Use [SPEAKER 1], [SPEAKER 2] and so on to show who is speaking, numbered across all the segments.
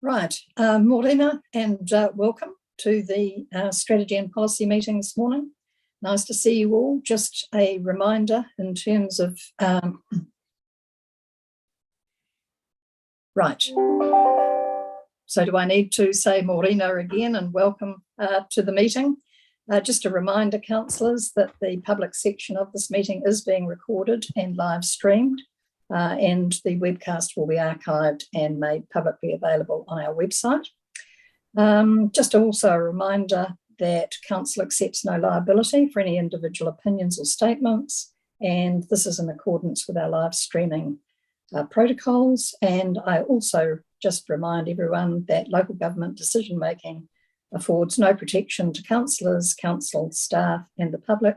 [SPEAKER 1] Right, Morena, and welcome to the strategy and policy meeting this morning. Nice to see you all. Just a reminder in terms of, right. So do I need to say Morena again and welcome to the meeting? Just a reminder, councillors, that the public section of this meeting is being recorded and live streamed. And the webcast will be archived and made publicly available on our website. Just also a reminder that Council accepts no liability for any individual opinions or statements, and this is in accordance with our live streaming protocols. And I also just remind everyone that local government decision making affords no protection to councillors, council staff and the public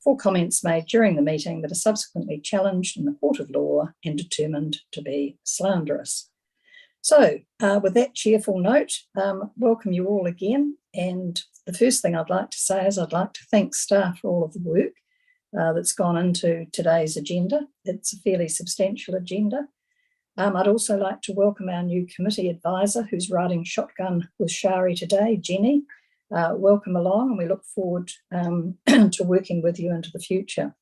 [SPEAKER 1] for comments made during the meeting that are subsequently challenged in the court of law and determined to be slanderous. So with that cheerful note, welcome you all again. And the first thing I'd like to say is I'd like to thank staff for all of the work that's gone into today's agenda. It's a fairly substantial agenda. I'd also like to welcome our new committee advisor who's riding shotgun with Shari today, Jenny. Welcome along, and we look forward to working with you into the future.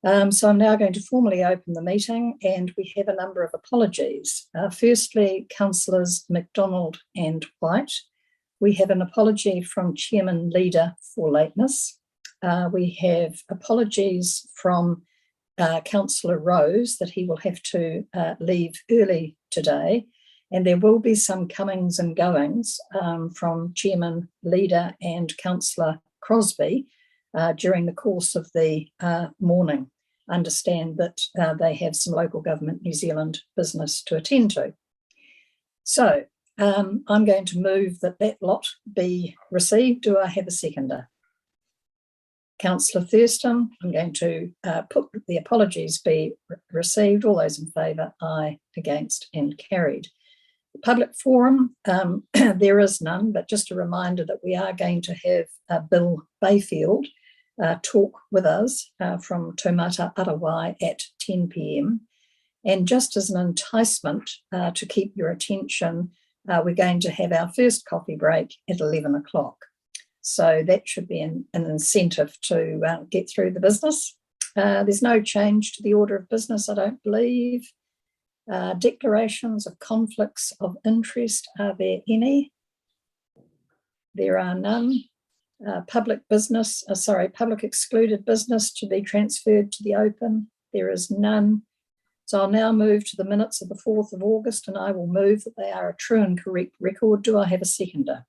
[SPEAKER 1] So I'm now going to formally open the meeting, and we have a number of apologies. Firstly, Councillors McDonald and White. We have an apology from Chairman Leader for lateness. We have apologies from Councillor Rose that he will have to leave early today. And there will be some comings and goings from Chairman Leader and Councillor Crosby during the course of the morning. Understand that they have some local government New Zealand business to attend to. So I'm going to move that lot be received. Do I have a seconder? Councillor Thurston, I'm going to put the apologies be received. All those in favour, aye, against and carried. Public forum, there is none, but just a reminder that we are going to have Bill Bayfield talk with us from Tauranga Arawai at 10 p.m. And just as an enticement to keep your attention, we're going to have our first coffee break at 11 o'clock. So that should be an incentive to get through the business. There's no change to the order of business, I don't believe. Declarations of conflicts of interest, are there any? There are none. Public excluded business to be transferred to the open, there is none. So I'll now move to the minutes of the 4th of August, and I will move that they are a true and correct record. Do I have a seconder?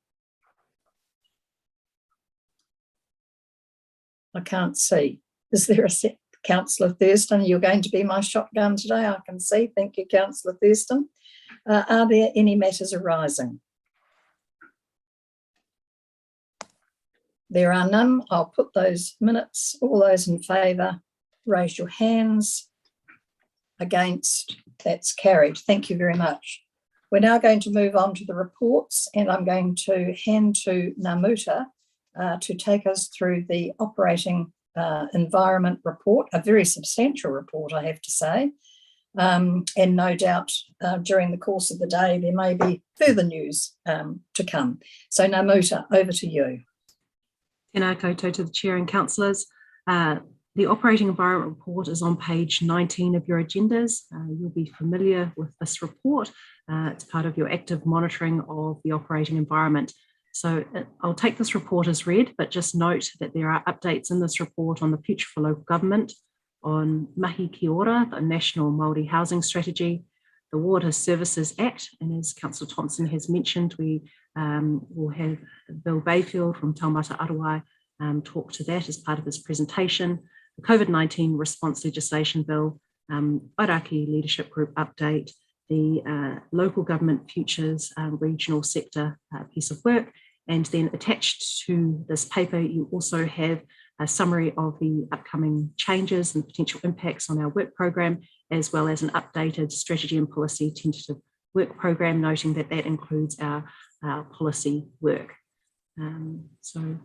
[SPEAKER 1] I can't see. Is there a seconder? Councillor Thurston, you're going to be my shotgun today, I can see. Thank you, Councillor Thurston. Are there any matters arising? There are none. I'll put those minutes. All those in favour, raise your hands. Against, that's carried. Thank you very much. We're now going to move on to the reports, and I'm going to hand to Namuta to take us through the operating environment report, a very substantial report, I have to say. And no doubt during the course of the day, there may be further news to come. So Namuta, over to you.
[SPEAKER 2] Tēnā koutou to the Chair and Councillors. The Operating Environment Report is on page 19 of your agendas. You'll be familiar with this report. It's part of your active monitoring of the operating environment. So I'll take this report as read, but just note that there are updates in this report on the future for local government, on Mahi Ki Ora, the National Māori Housing Strategy, the Water Services Act, and as Councillor Thompson has mentioned, we will have Bill Bayfield from Tauranga Arawai talk to that as part of his presentation, the COVID-19 response legislation bill, Ōrākei Leadership Group update, the local government futures regional sector piece of work, and then attached to this paper you also have a summary of the upcoming changes and potential impacts on our work program, as well as an updated strategy and policy tentative work program, noting that that includes our policy work. So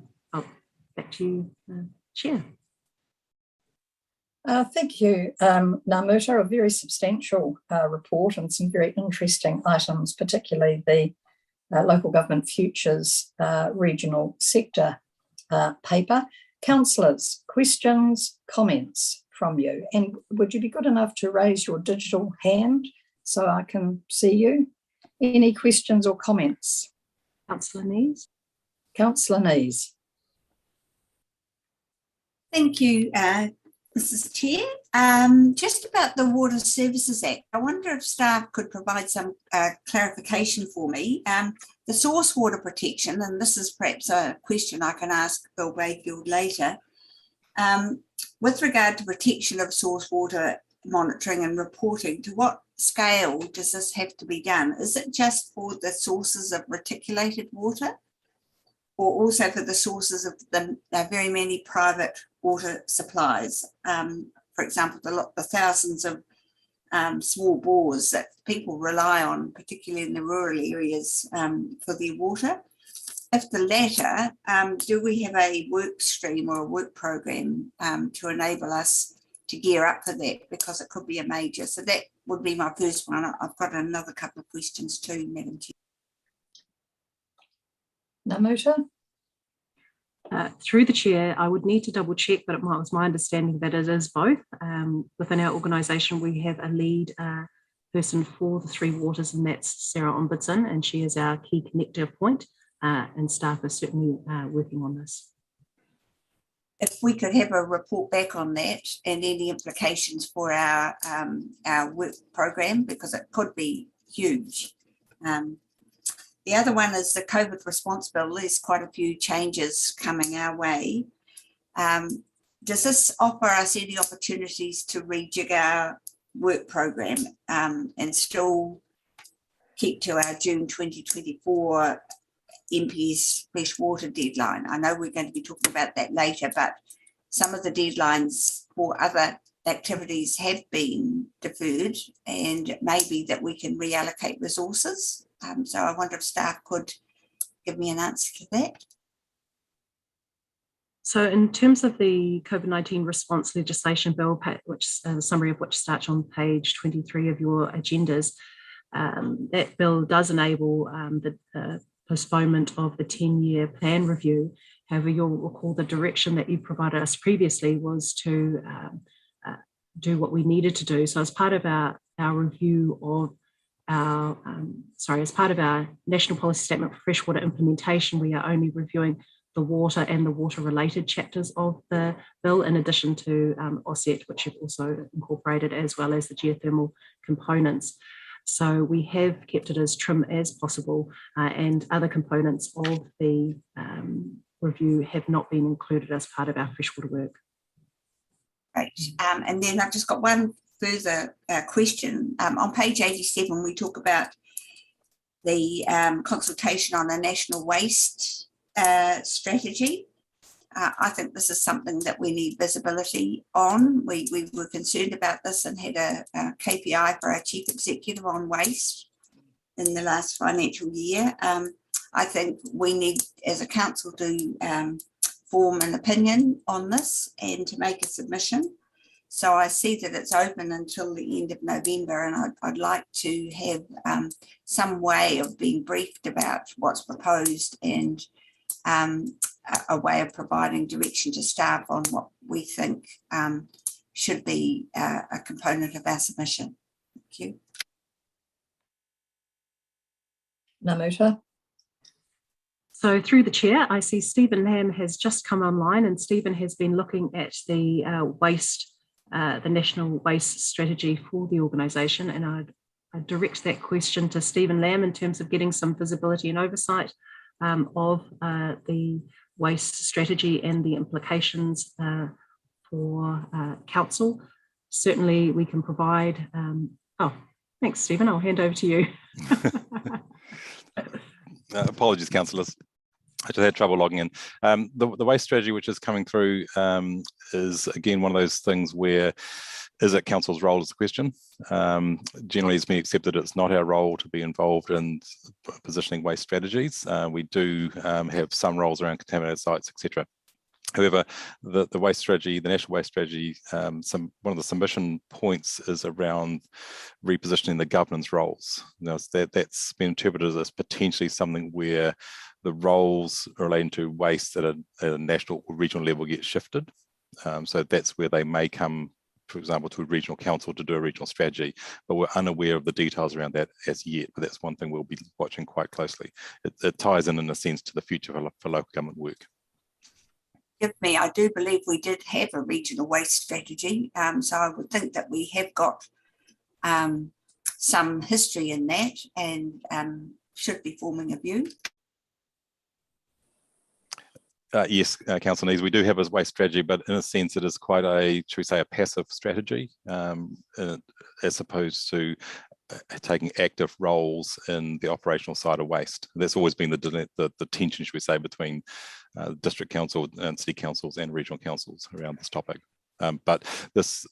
[SPEAKER 2] back to you, Chair.
[SPEAKER 1] Thank you, Namuta. A very substantial report and some very interesting items, particularly the Local Government Futures Regional Sector paper. Councillors, questions, comments from you? And would you be good enough to raise your digital hand so I can see you? Any questions or comments?
[SPEAKER 2] Councillor Nees.
[SPEAKER 1] Councillor Nees.
[SPEAKER 3] Thank you, Mrs. Chair. Just about the Water Services Act, I wonder if staff could provide some clarification for me. The source water protection, and this is perhaps a question I can ask Bill Bayfield later, with regard to protection of source water monitoring and reporting, to what scale does this have to be done? Is it just for the sources of reticulated water, or also for the sources of the very many private water supplies? For example, the thousands of small bores that people rely on, particularly in the rural areas, for their water. If the latter, do we have a work stream or a work program to enable us to gear up for that, because it could be a major? So that would be my first one. I've got another couple of questions too, Madam Chair.
[SPEAKER 1] Namuta?
[SPEAKER 2] Through the chair, I would need to double check, but it was my understanding that it is both. Within our organisation, we have a lead person for the three waters, and that's Sarah Ombudsman, and she is our key connector point, and staff are certainly working on this.
[SPEAKER 3] If we could have a report back on that and any implications for our work program, because it could be huge. The other one is the COVID response bill. There's quite a few changes coming our way. Does this offer us any opportunities to rejig our work program and still keep to our June 2024 MPS Freshwater deadline? I know we're going to be talking about that later, but some of the deadlines for other activities have been deferred, and maybe that we can reallocate resources. So I wonder if staff could give me an answer to that.
[SPEAKER 2] So in terms of the COVID-19 response legislation bill, which the summary of which starts on page 23 of your agendas, that bill does enable the postponement of the 10-year plan review. However, you'll recall the direction that you provided us previously was to do what we needed to do. So as part of our review of as part of our National Policy Statement for Freshwater implementation, we are only reviewing the water and the water-related chapters of the bill, in addition to OSET, which you've also incorporated, as well as the geothermal components. So we have kept it as trim as possible, and other components of the review have not been included as part of our freshwater work.
[SPEAKER 3] Great. And then I've just got one further question. On page 87, we talk about the consultation on a national waste strategy. I think this is something that we need visibility on. We were concerned about this and had a KPI for our chief executive on waste in the last financial year. I think we need, as a council, to form an opinion on this and to make a submission. So I see that it's open until the end of November, and I'd like to have some way of being briefed about what's proposed, and a way of providing direction to staff on what we think should be a component of our submission. Thank you.
[SPEAKER 2] Namuta. So through the chair, I see Stephen Lamb has just come online, and Stephen has been looking at the the national waste strategy for the organisation, and I direct that question to Stephen Lamb in terms of getting some visibility and oversight of the waste strategy and the implications for council. Certainly we can provide, thanks Stephen, I'll hand over to you.
[SPEAKER 4] Apologies, councillors. I just had trouble logging in. The waste strategy which is coming through is again one of those things where, is it council's role is the question. Generally it's been accepted it's not our role to be involved in positioning waste strategies. We do have some roles around contaminated sites, etc. However, the waste strategy, the national waste strategy, one of the submission points is around repositioning the governance roles. Now, that's been interpreted as potentially something where the roles relating to waste at a national or regional level get shifted. So that's where they may come, for example, to a regional council to do a regional strategy, but we're unaware of the details around that as yet. But that's one thing we'll be watching quite closely. It ties in a sense to the future for local government work.
[SPEAKER 3] I do believe we did have a regional waste strategy, so I would think that we have got some history in that and should be forming a view.
[SPEAKER 4] Yes, Councillor Nees, we do have a waste strategy, but in a sense it is quite a, should we say, a passive strategy, as opposed to taking active roles in the operational side of waste. That's always been the tension, should we say, between district council and city councils and regional councils around this topic. But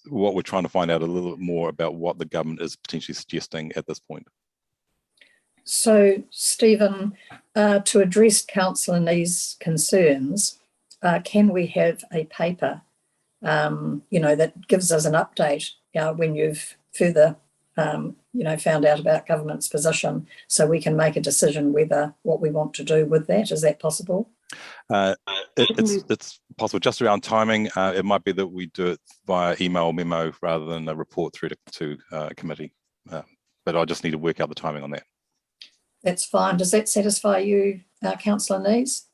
[SPEAKER 4] what we're trying to find out a little bit more about what the government is potentially suggesting at this point.
[SPEAKER 1] So, Stephen, to address Councillor Nee's concerns, can we have a paper, that gives us an update when you've further, found out about government's position, so we can make a decision whether what we want to do with that? Is that possible?
[SPEAKER 4] It's possible. Just around timing, it might be that we do it via email memo rather than a report through to committee. But I just need to work out the timing on that.
[SPEAKER 1] That's fine. Does that satisfy you, Councillor Nees?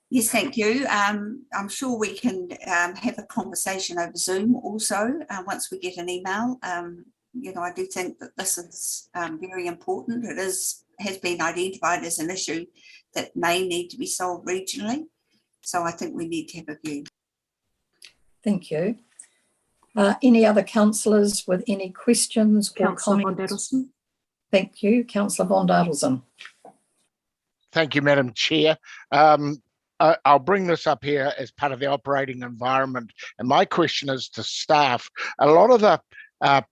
[SPEAKER 3] Yes, thank you. I'm sure we can have a conversation over Zoom also once we get an email. I do think that this is very important. It has been identified as an issue that may need to be solved regionally. So I think we need to have a view.
[SPEAKER 1] Thank you. Any other councillors with any questions or comments? Thank you. Councillor von Dadelsen.
[SPEAKER 5] Thank you, Madam Chair. I'll bring this up here as part of the operating environment. And my question is to staff. A lot of the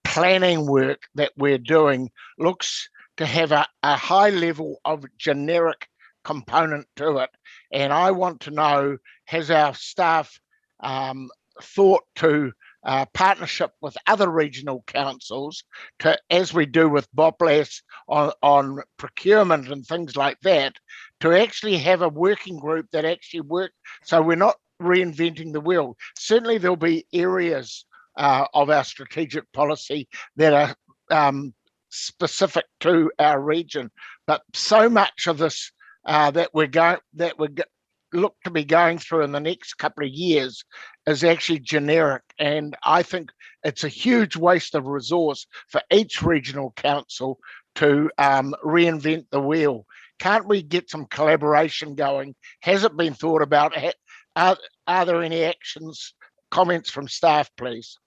[SPEAKER 5] planning work that we're doing looks to have a high level of generic component to it. And I want to know, has our staff thought to partnership with other regional councils to, as we do with BOPLAS on procurement and things like that, to actually have a working group that actually work, so we're not reinventing the wheel. Certainly there'll be areas of our strategic policy that are specific to our region, but so much of this that we look to be going through in the next couple of years is actually generic, and I think it's a huge waste of resource for each regional council to reinvent the wheel. Can't we get some collaboration going? Has it been thought about? Are there any comments from staff, please?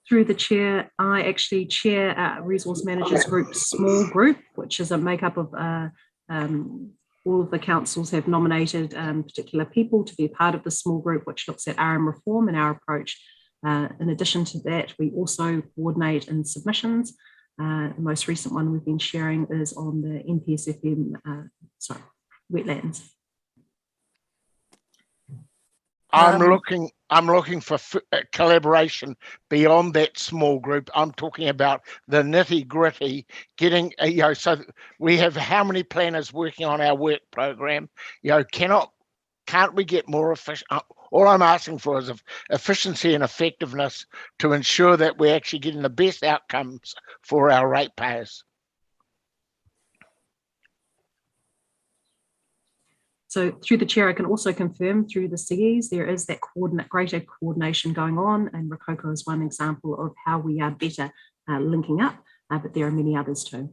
[SPEAKER 2] Through the chair, I actually chair Resource Managers Group small group, which is a makeup of all of the councils have nominated particular people to be a part of the small group, which looks at RM reform and our approach. In addition to that, we also coordinate in submissions. The most recent one we've been sharing is on the NPSFM, wetlands.
[SPEAKER 5] I'm looking for collaboration beyond that small group. I'm talking about the nitty gritty, getting, so we have how many planners working on our work program? Can't we get more efficient? All I'm asking for is efficiency and effectiveness to ensure that we're actually getting the best outcomes for our ratepayers.
[SPEAKER 2] So through the chair, I can also confirm through the CEs, there is that greater coordination going on, and Rokoko is one example of how we are better linking up, but there are many others too.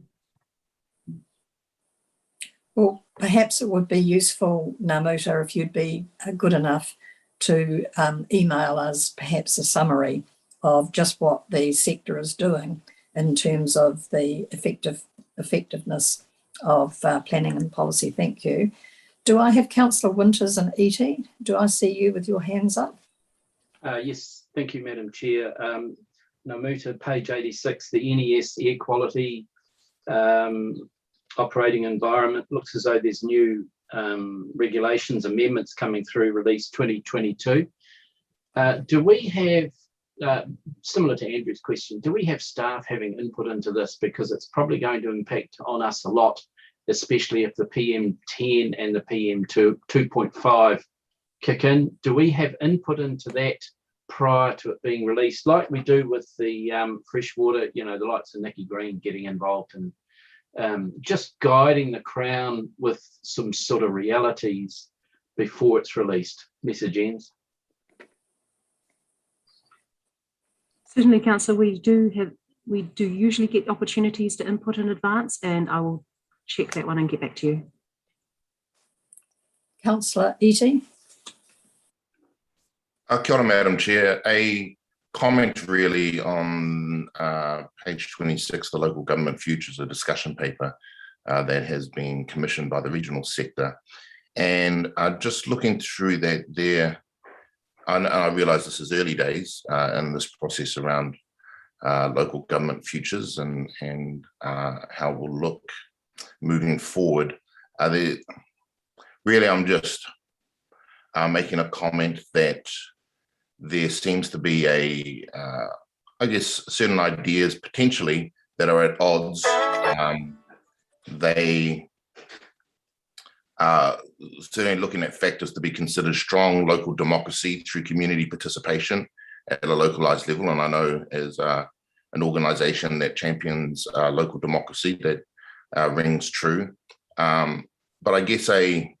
[SPEAKER 1] Well, perhaps it would be useful, Namuta, if you'd be good enough to email us perhaps a summary of just what the sector is doing in terms of the effectiveness of planning and policy. Thank you. Do I have Councillor Winters and Iti? Do I see you with your hands up?
[SPEAKER 6] Yes, thank you, Madam Chair. Namuta, page 86, the NES air quality operating environment, looks as though there's new regulations amendments coming through, release 2022. Do we have, similar to Andrew's question, do we have staff having input into this? Because it's probably going to impact on us a lot, especially if the PM10 and the PM2.5 kick in. Do we have input into that prior to it being released, like we do with the Freshwater, you know, the likes of Nikki Green getting involved and just guiding the Crown with some sort of realities before it's released? Message ends.
[SPEAKER 2] Certainly, Councillor, we do usually get opportunities to input in advance, and I will check that one and get back to you.
[SPEAKER 1] Councillor Eating.
[SPEAKER 7] Kia ora, Madam Chair. A comment really on page 26, the Local Government Futures, a discussion paper that has been commissioned by the regional sector. And just looking through that there, I realise this is early days in this process around local government futures and how we'll look moving forward. Really, I'm just making a comment that there seems to be I guess, certain ideas potentially that are at odds. They are certainly looking at factors to be considered: strong local democracy through community participation at a localized level. And I know as an organisation that champions local democracy, that rings true. But I guess a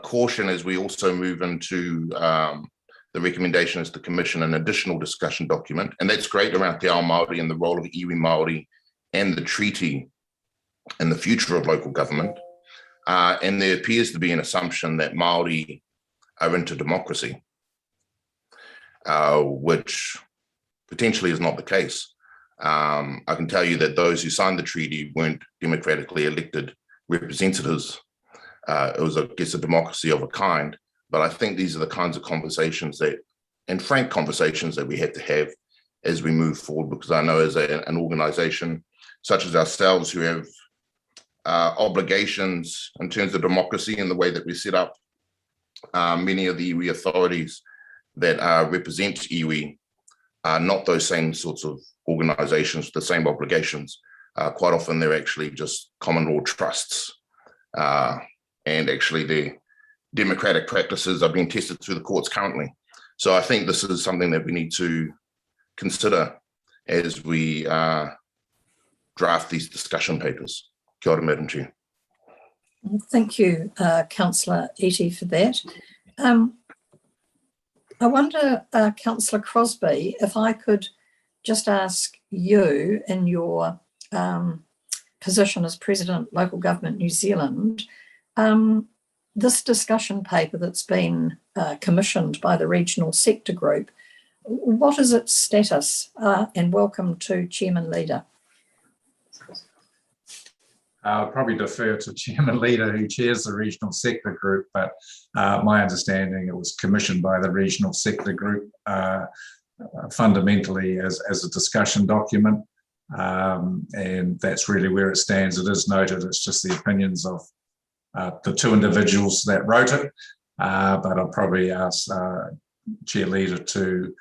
[SPEAKER 7] caution as we also move into the recommendation is to commission an additional discussion document, and that's great, around Te Ao Māori and the role of iwi Māori and the treaty and the future of local government. And there appears to be an assumption that Māori are into democracy, which potentially is not the case. I can tell you that those who signed the treaty weren't democratically elected representatives. It was, I guess, a democracy of a kind. But I think these are the kinds of conversations and frank conversations that we have to have as we move forward, because I know as an organisation such as ourselves, who have obligations in terms of democracy and the way that we set up many of the iwi authorities that represent iwi are not those same sorts of organisations with the same obligations. Quite often they're actually just common law trusts. And actually their democratic practices are being tested through the courts currently. So I think this is something that we need to consider as we draft these discussion papers. Kia ora, Madam Chair.
[SPEAKER 1] Thank you, Councillor Eating, for that. I wonder, Councillor Crosby, if I could just ask you, in your position as President, Local Government New Zealand, this discussion paper that's been commissioned by the Regional Sector Group, what is its status? And welcome to Chairman Leader.
[SPEAKER 8] I'll probably defer to Chairman Leader, who chairs the Regional Sector Group, but my understanding, it was commissioned by the Regional Sector Group fundamentally as a discussion document, and that's really where it stands. It is noted, it's just the opinions of the two individuals that wrote it, but I'll probably ask Chair Leader to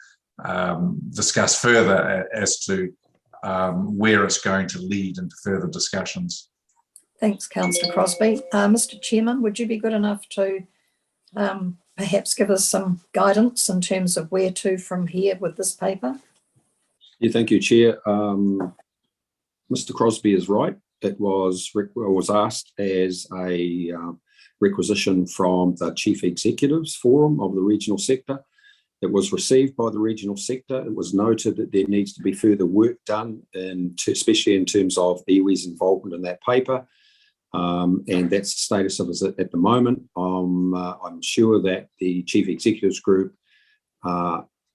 [SPEAKER 8] discuss further as to where it's going to lead into further discussions.
[SPEAKER 1] Thanks, Councillor Crosby. Mr. Chairman, would you be good enough to perhaps give us some guidance in terms of where to from here with this paper?
[SPEAKER 9] Yeah, thank you, Chair. Mr. Crosby is right. It was asked as a requisition from the Chief Executives Forum of the Regional Sector. It was received by the Regional Sector. It was noted that there needs to be further work done, especially in terms of iwi's involvement in that paper. And that's the status of it at the moment. I'm sure that the Chief Executives Group,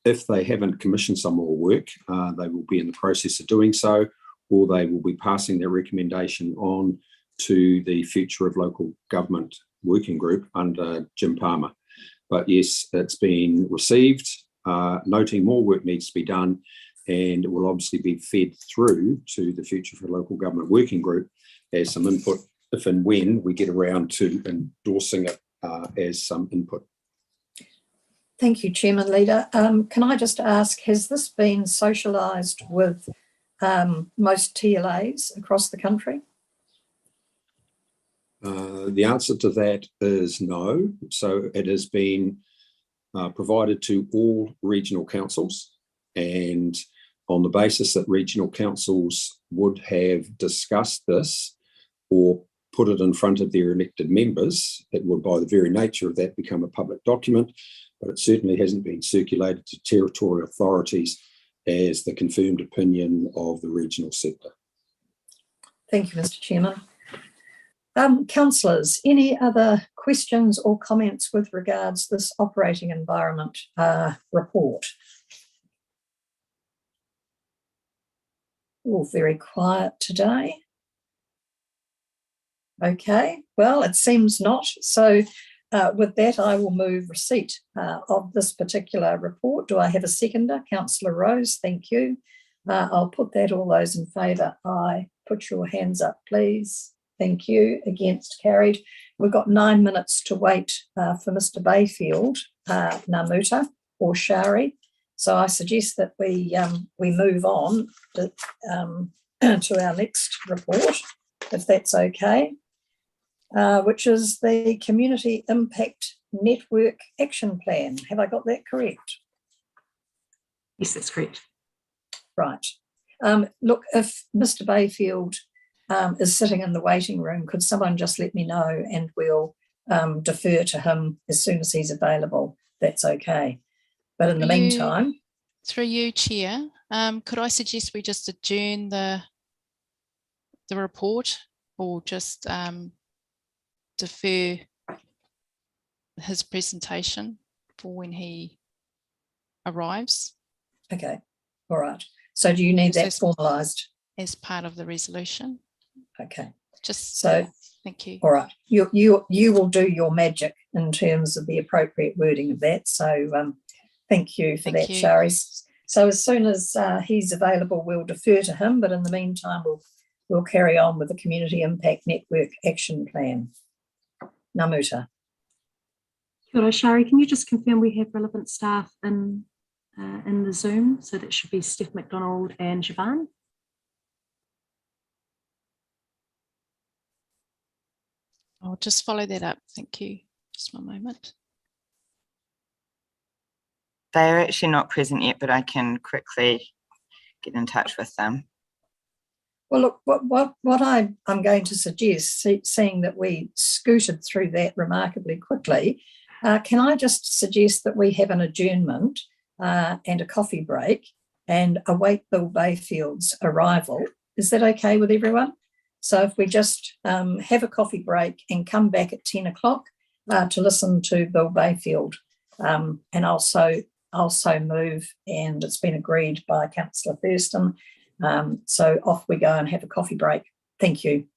[SPEAKER 9] if they haven't commissioned some more work, they will be in the process of doing so, or they will be passing their recommendation on to the Future of Local Government Working Group under Jim Palmer. But yes, it's been received, noting more work needs to be done, and it will obviously be fed through to the Future for Local Government Working Group as some input if and when we get around to endorsing it as some input.
[SPEAKER 1] Thank you, Chairman Leader. Can I just ask, has this been socialised with most TLAs across the country?
[SPEAKER 9] The answer to that is no. So it has been provided to all regional councils, and on the basis that regional councils would have discussed this or put it in front of their elected members, it would by the very nature of that become a public document, but it certainly hasn't been circulated to territorial authorities as the confirmed opinion of the regional sector.
[SPEAKER 1] Thank you, Mr. Chairman. Councillors, any other questions or comments with regards to this operating environment report? All very quiet today. Okay, well, it seems not. So with that, I will move receipt of this particular report. Do I have a seconder? Councillor Rose, thank you. I'll put that. All those in favour, aye. Put your hands up, please. Thank you. Against, carried. We've got 9 minutes to wait for Mr. Bayfield, Namuta or Shari. So I suggest that we move on to our next report, if that's okay, which is the Community Impact Network Action Plan. Have I got that correct?
[SPEAKER 2] Yes, that's correct.
[SPEAKER 1] Right. Look, if Mr. Bayfield is sitting in the waiting room, could someone just let me know and we'll defer to him as soon as he's available? That's okay. But in the meantime...
[SPEAKER 10] Through you, Chair, could I suggest we just adjourn the report, or just defer his presentation for when he arrives?
[SPEAKER 1] Okay, all right. So do you need that formalised?
[SPEAKER 10] As part of the resolution.
[SPEAKER 1] Okay.
[SPEAKER 10] Just
[SPEAKER 1] so,
[SPEAKER 10] thank you.
[SPEAKER 1] All right. You will do your magic in terms of the appropriate wording of that. So thank you for that, Shari. So as soon as he's available, we'll defer to him. But in the meantime, we'll carry on with the Community Impact Network Action Plan. Namuta.
[SPEAKER 2] Kia ora, Shari, can you just confirm we have relevant staff in the Zoom? So that should be Steph McDonald and Siobhan.
[SPEAKER 10] I'll just follow that up. Thank you. Just one moment.
[SPEAKER 11] They're actually not present yet, but I can quickly get in touch with them.
[SPEAKER 1] Well, look, what I'm going to suggest, seeing that we scooted through that remarkably quickly, can I just suggest that we have an adjournment and a coffee break and await Bill Bayfield's arrival? Is that okay with everyone? So if we just have a coffee break and come back at 10 o'clock to listen to Bill Bayfield, and also move, and it's been agreed by Councillor Thurston. So off we go and have a coffee break. Thank you.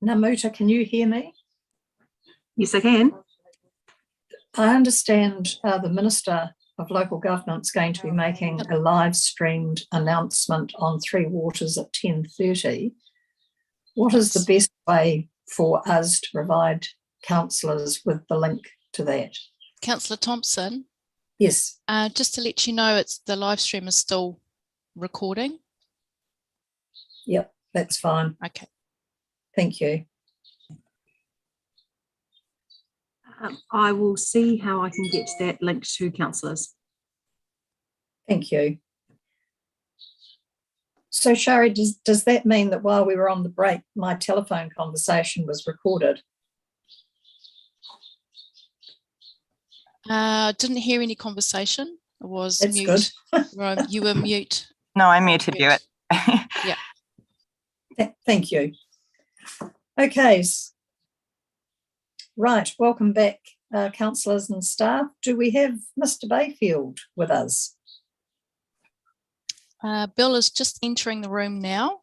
[SPEAKER 1] Namuta, can you hear me?
[SPEAKER 2] Yes, I can.
[SPEAKER 1] I understand the Minister of Local Government's going to be making a live streamed announcement on Three Waters at 10:30. What is the best way for us to provide councillors with the link to that?
[SPEAKER 10] Councillor Thompson,
[SPEAKER 1] Yes.
[SPEAKER 10] just to let you know, the live stream is still recording.
[SPEAKER 1] Yep, that's fine.
[SPEAKER 10] Okay.
[SPEAKER 1] Thank you.
[SPEAKER 2] I will see how I can get that link to councillors.
[SPEAKER 1] Thank you. So, Shari, does that mean that while we were on the break, my telephone conversation was recorded?
[SPEAKER 10] Didn't hear any conversation. It was
[SPEAKER 1] That's
[SPEAKER 10] mute.
[SPEAKER 1] good.
[SPEAKER 10] You were mute.
[SPEAKER 11] No, I muted you.
[SPEAKER 10] Yeah.
[SPEAKER 1] Thank you. Okay. Right, welcome back, councillors and staff. Do we have Mr. Bayfield with us?
[SPEAKER 10] Bill is just entering the room now.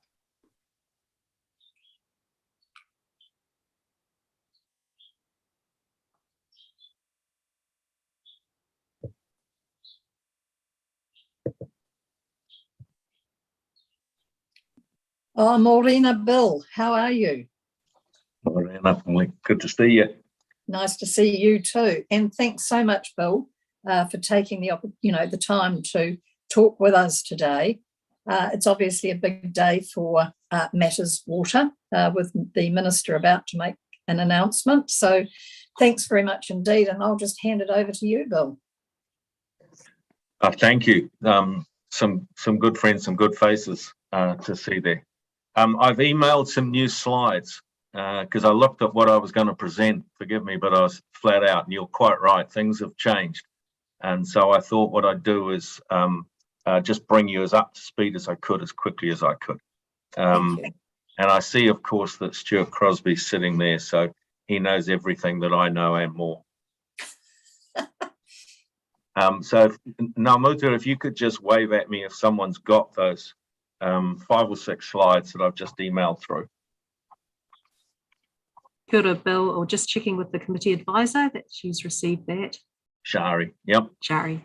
[SPEAKER 1] Oh, Maureen, Bill, how are you?
[SPEAKER 12] Good to see you.
[SPEAKER 1] Nice to see you too. And thanks so much, Bill, for taking the time to talk with us today. It's obviously a big day for Matters Water, with the Minister about to make an announcement. So thanks very much indeed. And I'll just hand it over to you, Bill.
[SPEAKER 12] Thank you. Some good friends, some good faces to see there. I've emailed some new slides because I looked at what I was going to present. Forgive me, but I was flat out, and you're quite right. Things have changed. And so I thought what I'd do is just bring you as up to speed as I could, as quickly as I could. And I see, of course, that Stuart Crosby's sitting there, so he knows everything that I know and more. So, Namuta, if you could just wave at me if someone's got those 5 or 6 slides that I've just emailed through.
[SPEAKER 2] Kia ora, Bill, or just checking with the committee advisor that she's received that.
[SPEAKER 12] Shari, yep.
[SPEAKER 2] Shari.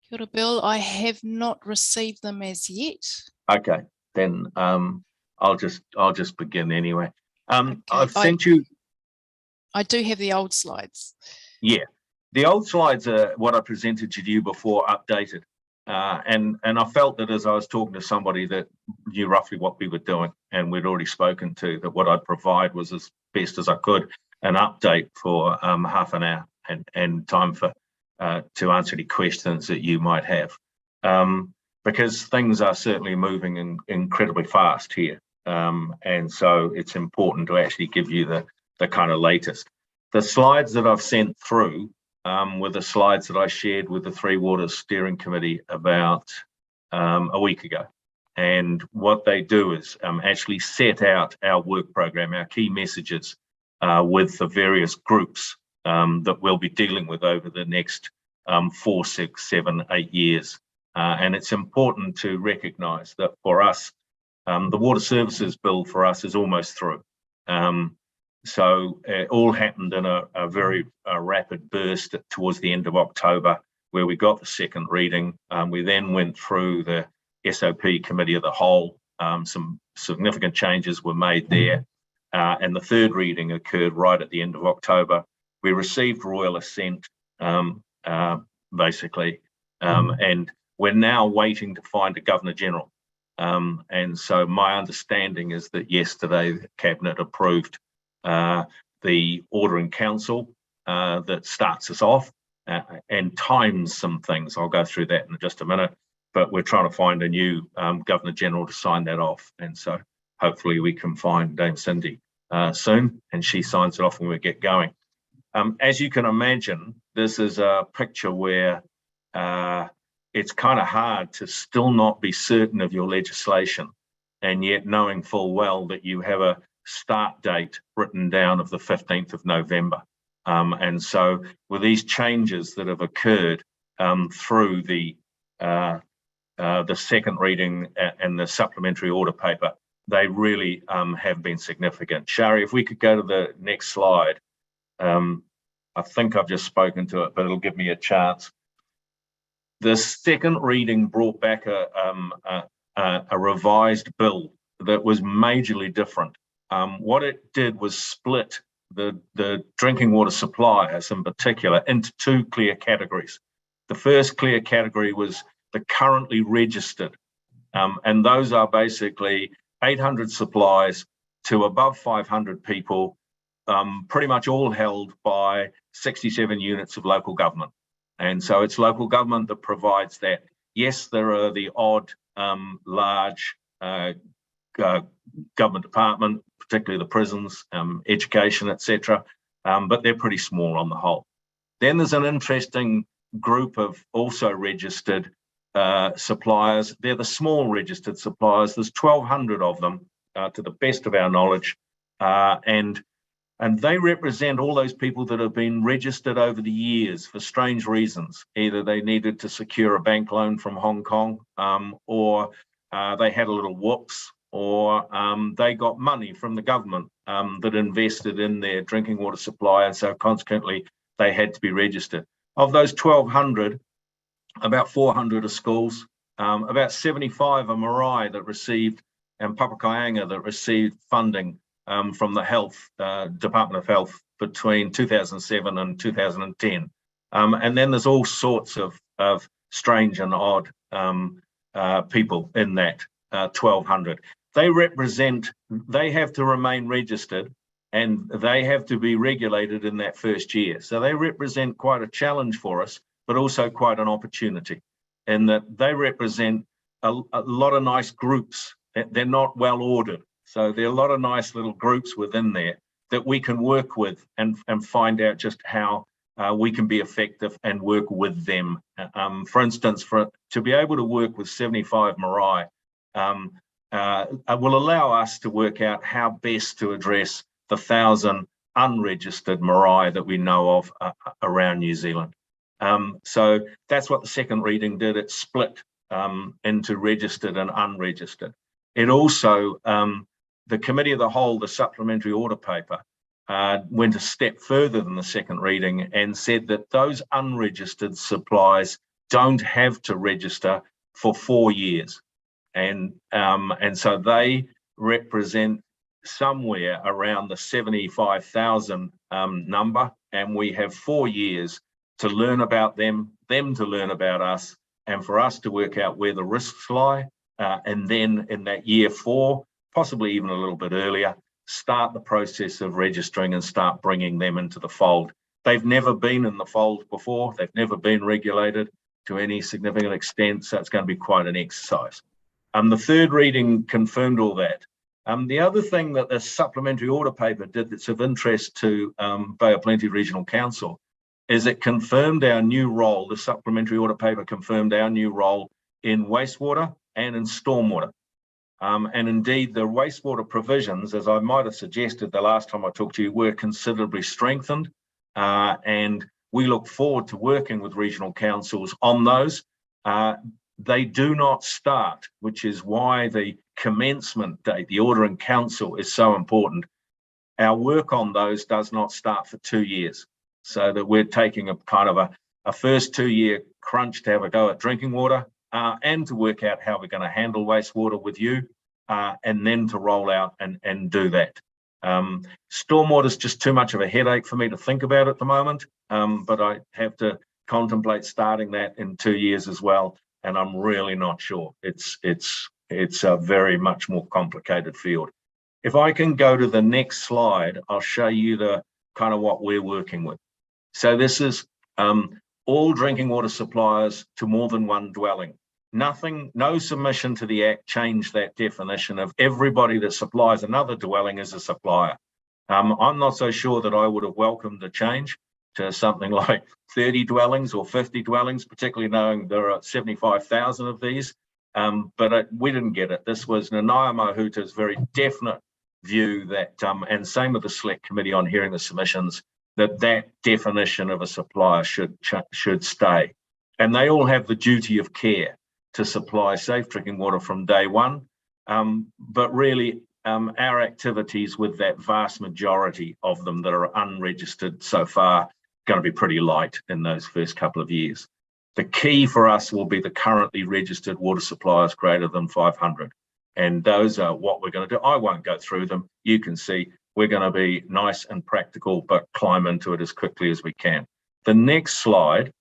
[SPEAKER 10] Kia ora, Bill. I have not received them as yet.
[SPEAKER 12] Okay, then I'll just begin anyway.
[SPEAKER 10] Okay.
[SPEAKER 12] I've sent you.
[SPEAKER 10] I do have the old slides.
[SPEAKER 12] Yeah, the old slides are what I presented to you before, updated. And I felt that as I was talking to somebody that knew roughly what we were doing, and we'd already spoken to, that what I'd provide was as best as I could an update for half an hour and time for to answer any questions that you might have, because things are certainly moving incredibly fast here, and so it's important to actually give you the kind of latest. The slides that I've sent through were the slides that I shared with the Three Waters Steering Committee about a week ago. And what they do is actually set out our work program, our key messages with the various groups that we'll be dealing with over the next 4, 6, 7, 8 years. And it's important to recognise that for us, the Water Services Bill for us is almost through. So it all happened in a very rapid burst towards the end of October, where we got the second reading. We then went through the SOP Committee of the Whole. Some significant changes were made there. And the third reading occurred right at the end of October. We received royal assent, basically, and we're now waiting to find a Governor-General. And so my understanding is that yesterday the Cabinet approved the Order in Council that starts us off and times some things. I'll go through that in just a minute, but we're trying to find a new Governor-General to sign that off. And so hopefully we can find Dame Cindy soon, and she signs it off and we get going. As you can imagine, this is a picture where it's kind of hard to still not be certain of your legislation, and yet knowing full well that you have a start date written down of the 15th of November. And so with these changes that have occurred through the second reading and the supplementary order paper, they really have been significant. Shari, if we could go to the next slide. I think I've just spoken to it, but it'll give me a chance. The second reading brought back a revised bill that was majorly different. What it did was split the drinking water suppliers in particular into two clear categories. The first clear category was the currently registered, and those are basically 800 supplies to above 500 people, pretty much all held by 67 units of local government. And so it's local government that provides that. Yes, there are the odd large government department, particularly the prisons, education, etc., but they're pretty small on the whole. Then there's an interesting group of also registered suppliers. They're the small registered suppliers. There's 1,200 of them, to the best of our knowledge, and they represent all those people that have been registered over the years for strange reasons. Either they needed to secure a bank loan from Hong Kong, or they had a little whoops, or they got money from the government that invested in their drinking water supply, and so consequently they had to be registered. Of those 1,200, about 400 are schools, about 75 are marae that received, and Papakayanga that received funding from the Health Department of Health between 2007 and 2010. And then there's all sorts of strange and odd people in that 1,200. They have to remain registered, and they have to be regulated in that first year. So they represent quite a challenge for us, but also quite an opportunity, in that they represent a lot of nice groups. They're not well ordered. So there are a lot of nice little groups within there that we can work with and find out just how we can be effective and work with them. For instance, to be able to work with 75 marae will allow us to work out how best to address the 1,000 unregistered marae that we know of around New Zealand. So that's what the second reading did. It split into registered and unregistered. It also, the Committee of the Whole, the supplementary order paper, went a step further than the second reading and said that those unregistered supplies don't have to register for 4 years. And so they represent somewhere around the 75,000 number, and we have 4 years to learn about them to learn about us, and for us to work out where the risks lie, and then in that year 4, possibly even a little bit earlier, start the process of registering and start bringing them into the fold. They've never been in the fold before. They've never been regulated to any significant extent, so it's going to be quite an exercise. The third reading confirmed all that. The other thing that the supplementary order paper did that's of interest to Bay of Plenty Regional Council is it confirmed our new role. The supplementary order paper confirmed our new role in wastewater and in stormwater. And indeed, the wastewater provisions, as I might have suggested the last time I talked to you, were considerably strengthened. And we look forward to working with regional councils on those. They do not start, which is why the commencement date, the order in council, is so important. Our work on those does not start for 2 years. So that we're taking a kind of a first 2-year crunch to have a go at drinking water, and to work out how we're going to handle wastewater with you, and then to roll out and do that. Stormwater is just too much of a headache for me to think about at the moment, but I have to contemplate starting that in 2 years as well, and I'm really not sure. It's a very much more complicated field. If I can go to the next slide, I'll show you the kind of what we're working with. So this is all drinking water suppliers to more than one dwelling. No submission to the Act changed that definition of everybody that supplies another dwelling as a supplier. I'm not so sure that I would have welcomed the change to something like 30 dwellings or 50 dwellings, particularly knowing there are 75,000 of these, but we didn't get it. This was Nanaia Mahuta's very definite view that, and same with the Select Committee on hearing the submissions, that definition of a supplier should stay. And they all have the duty of care to supply safe drinking water from day one, but really our activities with that vast majority of them that are unregistered so far going to be pretty light in those first couple of years. The key for us will be the currently registered water suppliers greater than 500. And those are what we're going to do. I won't go through them. You can see we're going to be nice and practical, but climb into it as quickly as we can. The next slide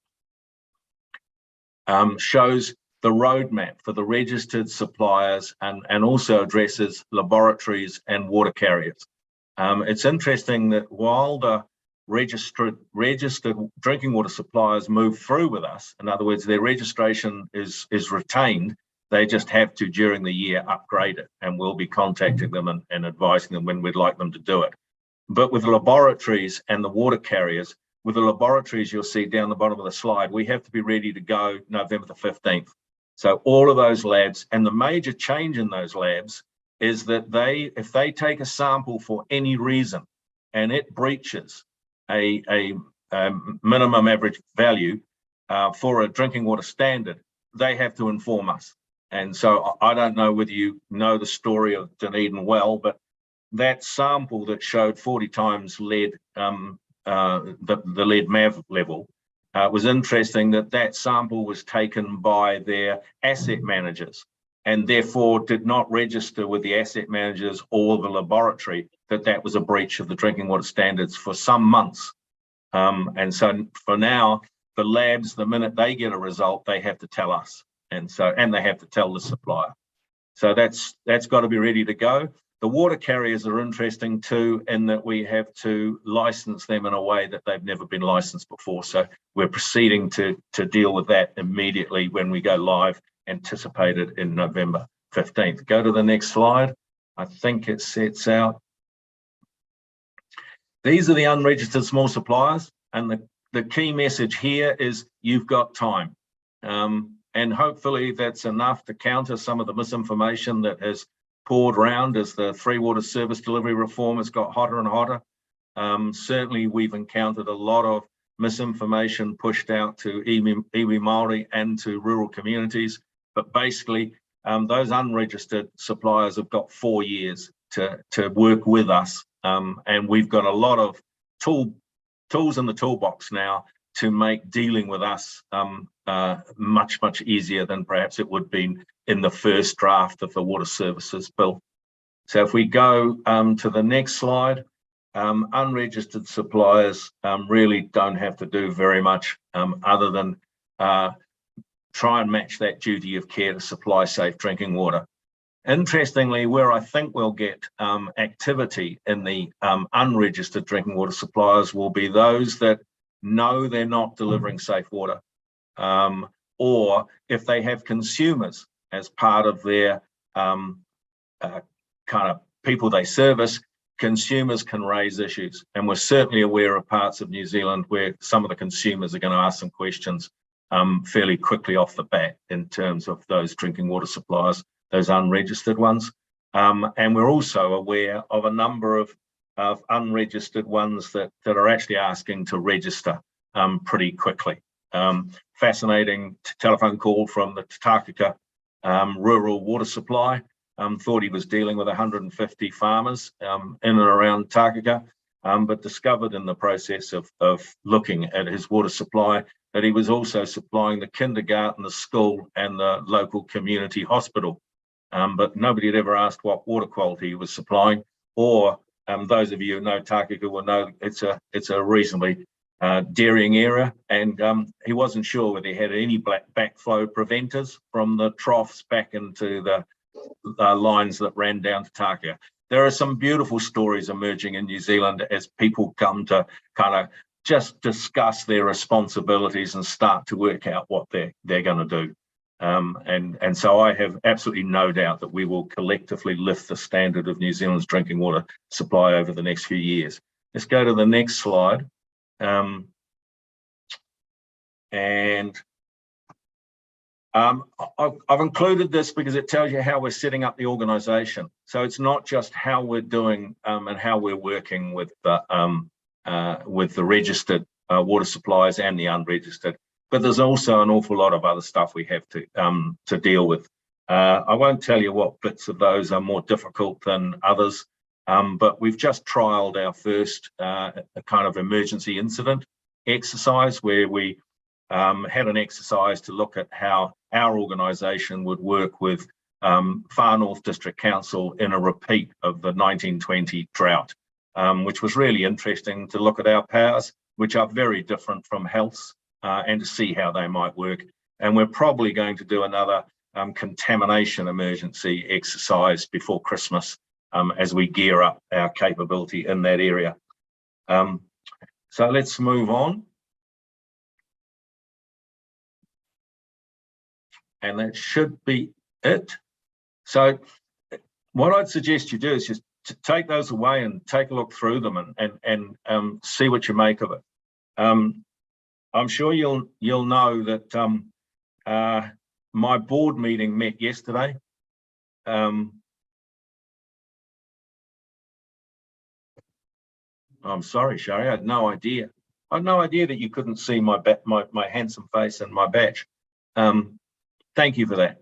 [SPEAKER 12] shows the roadmap for the registered suppliers and also addresses laboratories and water carriers. It's interesting that while the registered drinking water suppliers move through with us, in other words, their registration is retained, they just have to, during the year, upgrade it, and we'll be contacting them and advising them when we'd like them to do it. But with the laboratories and the water carriers, with the laboratories, you'll see down the bottom of the slide, we have to be ready to go November the 15th. So all of those labs, and the major change in those labs is that if they take a sample for any reason and it breaches a minimum average value for a drinking water standard, they have to inform us. And so I don't know whether you know the story of Dunedin well, but that sample that showed 40 times lead, the lead MAV level, was interesting that sample was taken by their asset managers and therefore did not register with the asset managers or the laboratory that was a breach of the drinking water standards for some months. And so for now, the labs, the minute they get a result, they have to tell us. And they have to tell the supplier. So that's got to be ready to go. The water carriers are interesting too, in that we have to license them in a way that they've never been licensed before. So we're proceeding to deal with that immediately when we go live, anticipated in November 15th. Go to the next slide. I think it sets out. These are the unregistered small suppliers. And the key message here is you've got time. And hopefully that's enough to counter some of the misinformation that has poured around as the Three Water Service Delivery Reform has got hotter and hotter. Certainly we've encountered a lot of misinformation pushed out to iwi Māori and to rural communities. But basically, those unregistered suppliers have got 4 years to work with us. And we've got a lot of tools in the toolbox now to make dealing with us much, much easier than perhaps it would be in the first draft of the Water Services Bill. So if we go to the next slide, unregistered suppliers really don't have to do very much other than try and match that duty of care to supply safe drinking water. Interestingly, where I think we'll get activity in the unregistered drinking water suppliers will be those that know they're not delivering safe water, or if they have consumers as part of their kind of people they service, consumers can raise issues. And we're certainly aware of parts of New Zealand where some of the consumers are going to ask some questions fairly quickly off the bat in terms of those drinking water suppliers, those unregistered ones. And we're also aware of a number of unregistered ones that are actually asking to register pretty quickly. Fascinating telephone call from the Takaka rural water supply. Thought he was dealing with 150 farmers in and around Takaka, but discovered in the process of looking at his water supply that he was also supplying the kindergarten, the school and the local community hospital. But nobody had ever asked what water quality he was supplying, or those of you who know Takaka will know it's a reasonably dairying area, and he wasn't sure whether he had any backflow preventers from the troughs back into the lines that ran down to Takaka. There are some beautiful stories emerging in New Zealand as people come to kind of just discuss their responsibilities and start to work out what they're going to do. And so I have absolutely no doubt that we will collectively lift the standard of New Zealand's drinking water supply over the next few years. Let's go to the next slide. I've included this because it tells you how we're setting up the organisation. So it's not just how we're doing and how we're working with the registered water suppliers and the unregistered, but there's also an awful lot of other stuff we have to deal with. I won't tell you what bits of those are more difficult than others, but we've just trialled our first kind of emergency incident exercise where we had an exercise to look at how our organisation would work with Far North District Council in a repeat of the 1920 drought, which was really interesting to look at our powers, which are very different from health's, and to see how they might work. And we're probably going to do another contamination emergency exercise before Christmas as we gear up our capability in that area. So let's move on. And that should be it. So what I'd suggest you do is just to take those away and take a look through them and see what you make of it. I'm sure you'll know that my board meeting met yesterday. I'm sorry, Shari, I had no idea. I had no idea that you couldn't see my handsome face and my badge. Thank you for that.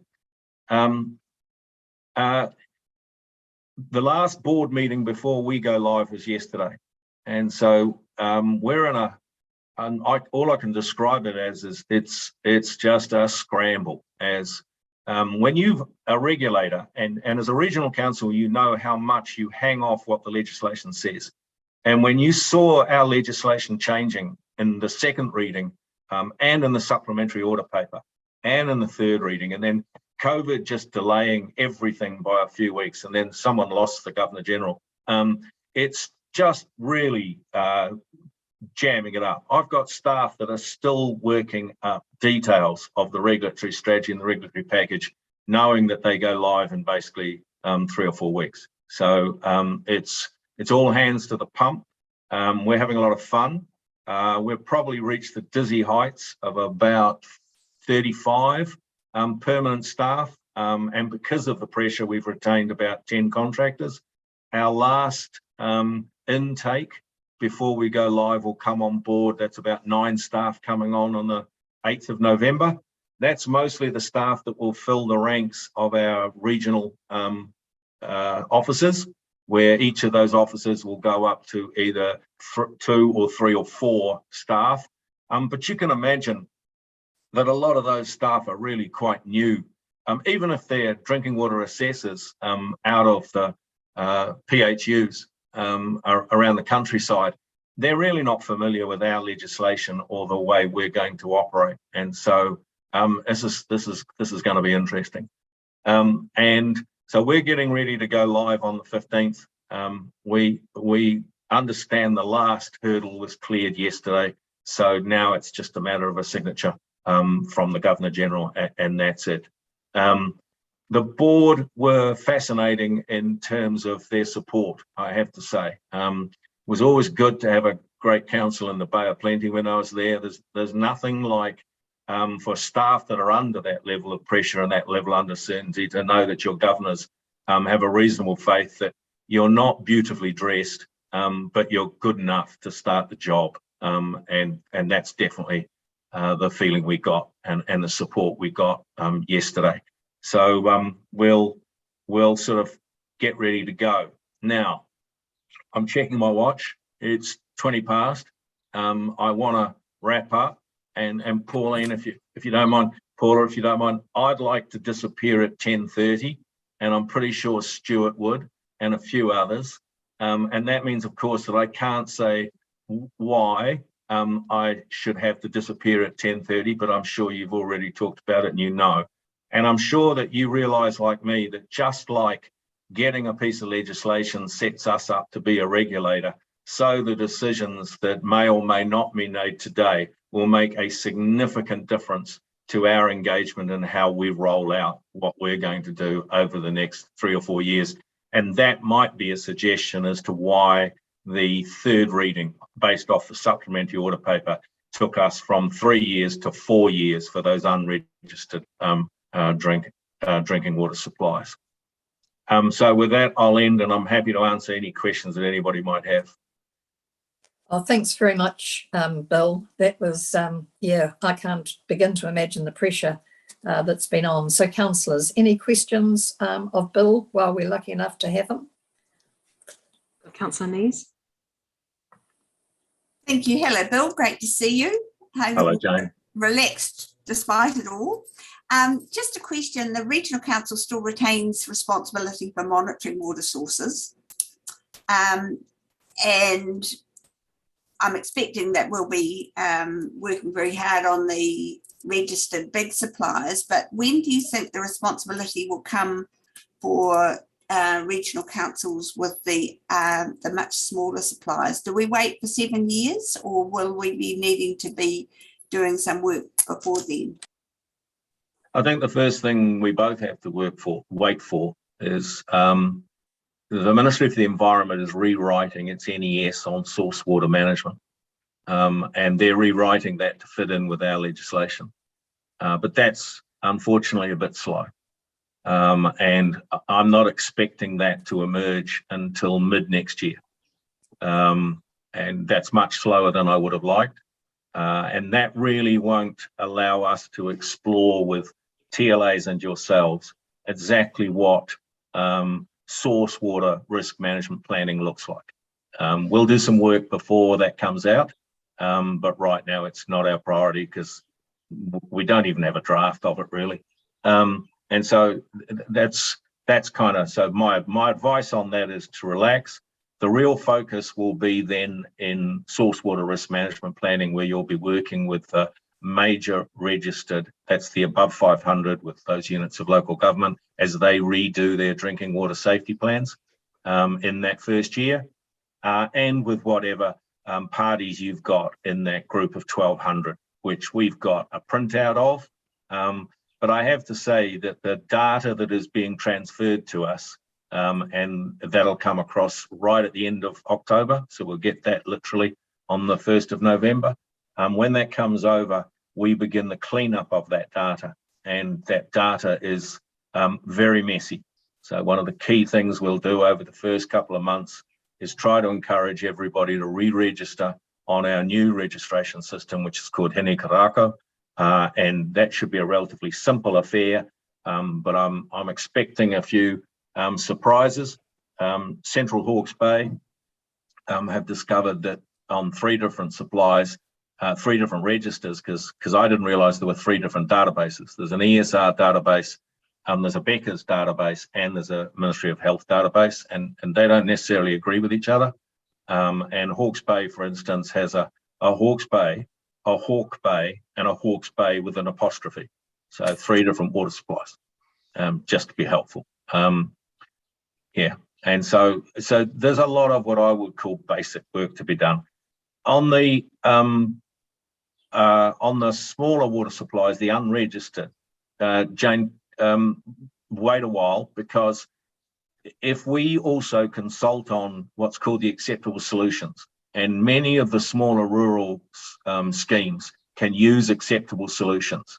[SPEAKER 12] The last board meeting before we go live was yesterday. And so we're in all I can describe it as is it's just a scramble. As when you're a regulator and as a regional council, you know how much you hang off what the legislation says. And when you saw our legislation changing in the second reading and in the supplementary order paper and in the third reading, and then COVID just delaying everything by a few weeks, and then someone lost the Governor General, it's just really jamming it up. I've got staff that are still working up details of the regulatory strategy and the regulatory package, knowing that they go live in basically 3 or 4 weeks. So it's all hands to the pump. We're having a lot of fun. We've probably reached the dizzy heights of about 35 permanent staff, and because of the pressure, we've retained about 10 contractors. Our last intake before we go live will come on board. That's about 9 staff coming on the 8th of November. That's mostly the staff that will fill the ranks of our regional officers, where each of those officers will go up to either 2 or 3 or 4 staff. But you can imagine that a lot of those staff are really quite new. Even if they're drinking water assessors out of the PHUs around the countryside, they're really not familiar with our legislation or the way we're going to operate. And so this is going to be interesting. And so we're getting ready to go live on the 15th. We understand the last hurdle was cleared yesterday. So now it's just a matter of a signature from the Governor General, and that's it. The board were fascinating in terms of their support, I have to say. It was always good to have a great council in the Bay of Plenty when I was there. There's nothing like for staff that are under that level of pressure and that level of uncertainty to know that your governors have a reasonable faith that you're not beautifully dressed, but you're good enough to start the job. And that's definitely the feeling we got and the support we got yesterday. So we'll sort of get ready to go. Now, I'm checking my watch. It's 20 past. I want to wrap up. And Pauline, if you don't mind, Paula, if you don't mind, I'd like to disappear at 10:30, and I'm pretty sure Stuart would, and a few others. And that means, of course, that I can't say why I should have to disappear at 10:30, but I'm sure you've already talked about it and you know. And I'm sure that you realise, like me, that just like getting a piece of legislation sets us up to be a regulator, so the decisions that may or may not be made today will make a significant difference to our engagement and how we roll out what we're going to do over the next 3 or 4 years. And that might be a suggestion as to why the third reading, based off the supplementary order paper, took us from 3 years to 4 years for those unregistered drinking water supplies. So with that, I'll end, and I'm happy to answer any questions that anybody might have.
[SPEAKER 1] Oh, thanks very much, Bill. That was, yeah, I can't begin to imagine the pressure that's been on. So councillors, any questions of Bill while we're lucky enough to have him?
[SPEAKER 2] Councillor Nees.
[SPEAKER 3] Thank you. Hello, Bill. Great to see you.
[SPEAKER 12] Hello, Jane.
[SPEAKER 3] Relaxed despite it all. Just a question. The Regional Council still retains responsibility for monitoring water sources. And I'm expecting that we'll be working very hard on the registered big suppliers, but when do you think the responsibility will come for regional councils with the much smaller suppliers? Do we wait for 7 years, or will we be needing to be doing some work before then?
[SPEAKER 12] I think the first thing we both have to wait for is the Ministry for the Environment is rewriting its NES on source water management, and they're rewriting that to fit in with our legislation. But that's unfortunately a bit slow. And I'm not expecting that to emerge until mid next year. And that's much slower than I would have liked. And that really won't allow us to explore with TLAs and yourselves exactly what source water risk management planning looks like. We'll do some work before that comes out, but right now it's not our priority because we don't even have a draft of it really. And so that's kind of, so my advice on that is to relax. The real focus will be then in source water risk management planning, where you'll be working with the major registered, that's the above 500 with those units of local government, as they redo their drinking water safety plans in that first year, and with whatever parties you've got in that group of 1,200, which we've got a printout of. But I have to say that the data that is being transferred to us, and that'll come across right at the end of October, so we'll get that literally on the 1st of November. When that comes over, we begin the cleanup of that data, and that data is very messy. So one of the key things we'll do over the first couple of months is try to encourage everybody to re-register on our new registration system, which is called Hene Karako. And that should be a relatively simple affair, but I'm expecting a few surprises. Central Hawke's Bay have discovered that on 3 different supplies, 3 different registers, because I didn't realise there were 3 different databases. There's an ESR database, there's a Becker's database, and there's a Ministry of Health database, and they don't necessarily agree with each other. And Hawke's Bay, for instance, has a Hawke's Bay, a Hawke Bay, and a Hawke's Bay with an apostrophe. So 3 different water supplies, just to be helpful. Yeah, and so there's a lot of what I would call basic work to be done. On the smaller water supplies, the unregistered, Jane, wait a while, because if we also consult on what's called the acceptable solutions, and many of the smaller rural schemes can use acceptable solutions,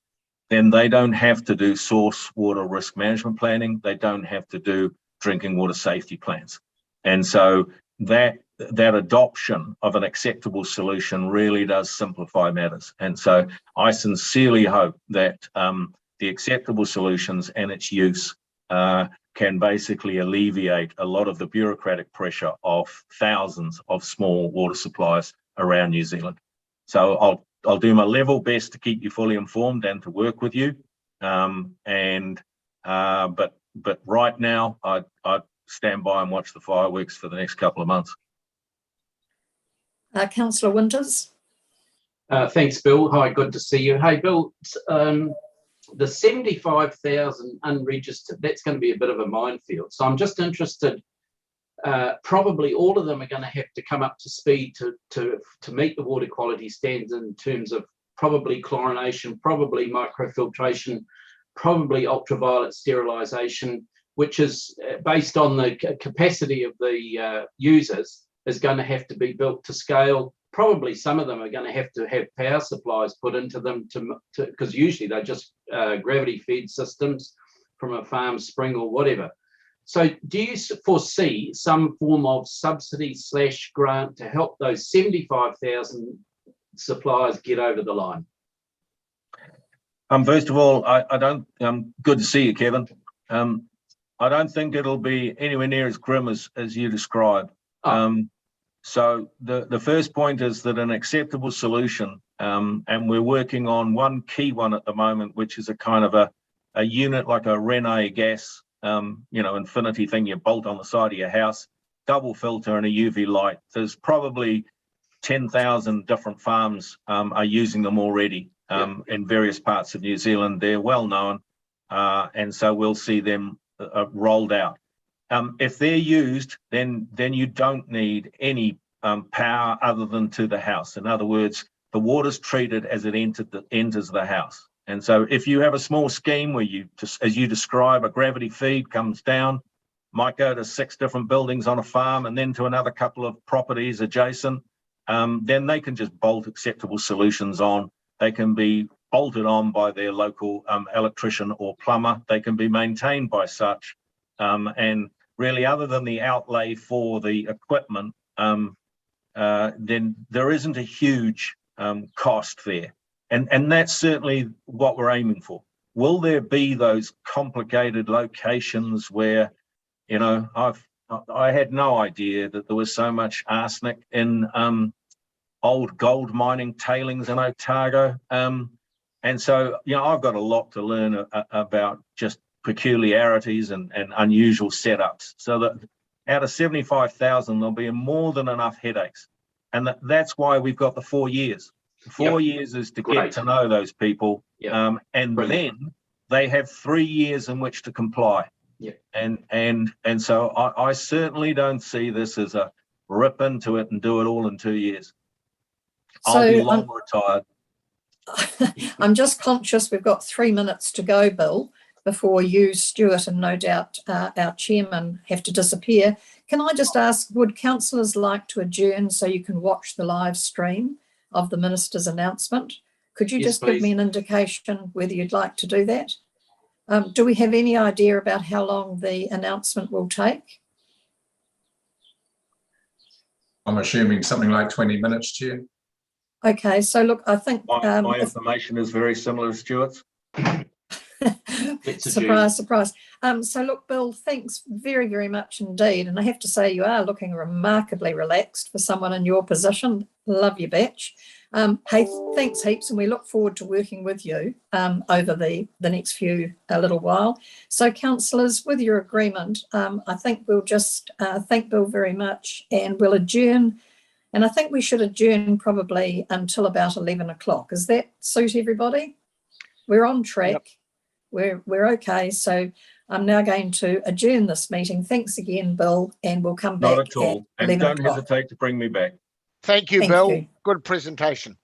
[SPEAKER 12] then they don't have to do source water risk management planning. They don't have to do drinking water safety plans. And so that adoption of an acceptable solution really does simplify matters. And so I sincerely hope that the acceptable solutions and its use can basically alleviate a lot of the bureaucratic pressure of thousands of small water supplies around New Zealand. So I'll do my level best to keep you fully informed and to work with you. But right now, I'd stand by and watch the fireworks for the next couple of months.
[SPEAKER 1] Councillor Winters.
[SPEAKER 6] Thanks, Bill. Hi, good to see you. Hey, Bill, the 75,000 unregistered, that's going to be a bit of a minefield. So I'm just interested, probably all of them are going to have to come up to speed to meet the water quality standards in terms of probably chlorination, probably microfiltration, probably ultraviolet sterilisation, which is based on the capacity of the users, is going to have to be built to scale. Probably some of them are going to have power supplies put into them because usually they're just gravity-fed systems from a farm spring or whatever. So do you foresee some form of subsidy / grant to help those 75,000 suppliers get over the line?
[SPEAKER 12] First of all, I don't. Good to see you, Kevin. I don't think it'll be anywhere near as grim as you describe. So the first point is that an acceptable solution, and we're working on one key one at the moment, which is a kind of a unit like a Rene gas, infinity thing you bolt on the side of your house, double filter and a UV light. There's probably 10,000 different farms are using them already in various parts of New Zealand. They're well known, and so we'll see them rolled out. If they're used, then you don't need any power other than to the house. In other words, the water's treated as it enters the house. And so if you have a small scheme where you, as you describe, a gravity feed comes down, might go to 6 different buildings on a farm and then to another couple of properties adjacent, then they can just bolt acceptable solutions on. They can be bolted on by their local electrician or plumber. They can be maintained by such. And really, other than the outlay for the equipment, then there isn't a huge cost there. And that's certainly what we're aiming for. Will there be those complicated locations where, I had no idea that there was so much arsenic in old gold mining tailings in Otago. And so, I've got a lot to learn about just peculiarities and unusual setups, so that out of 75,000, there'll be more than enough headaches. And that's why we've got the 4 years. 4 years is to get to know those people. And then they have 3 years in which to comply. And so I certainly don't see this as a rip into it and do it all in 2 years. I'll be long retired.
[SPEAKER 1] I'm just conscious we've got 3 minutes to go, Bill, before you, Stuart, and no doubt our chairman have to disappear. Can I just ask, would councillors like to adjourn so you can watch the live stream of the minister's announcement? Could you just give me an indication whether you'd like to do that? Do we have any idea about how long the announcement will take?
[SPEAKER 8] I'm assuming something like 20 minutes, Chair.
[SPEAKER 1] Okay, so look, I think...
[SPEAKER 12] my information is very similar to Stuart's.
[SPEAKER 1] Surprise, surprise. So look, Bill, thanks very, very much indeed. And I have to say you are looking remarkably relaxed for someone in your position. Love your batch. Hey, thanks heaps, and we look forward to working with you over the next few little while. So councillors, with your agreement, I think we'll just thank Bill very much, and we'll adjourn. And I think we should adjourn probably until about 11 o'clock. Does that suit everybody? We're on track. Yep. We're okay. So I'm now going to adjourn this meeting. Thanks again, Bill, and we'll come back.
[SPEAKER 12] Not at all. And don't hesitate to bring me back.
[SPEAKER 5] Thank you, Bill. Good presentation.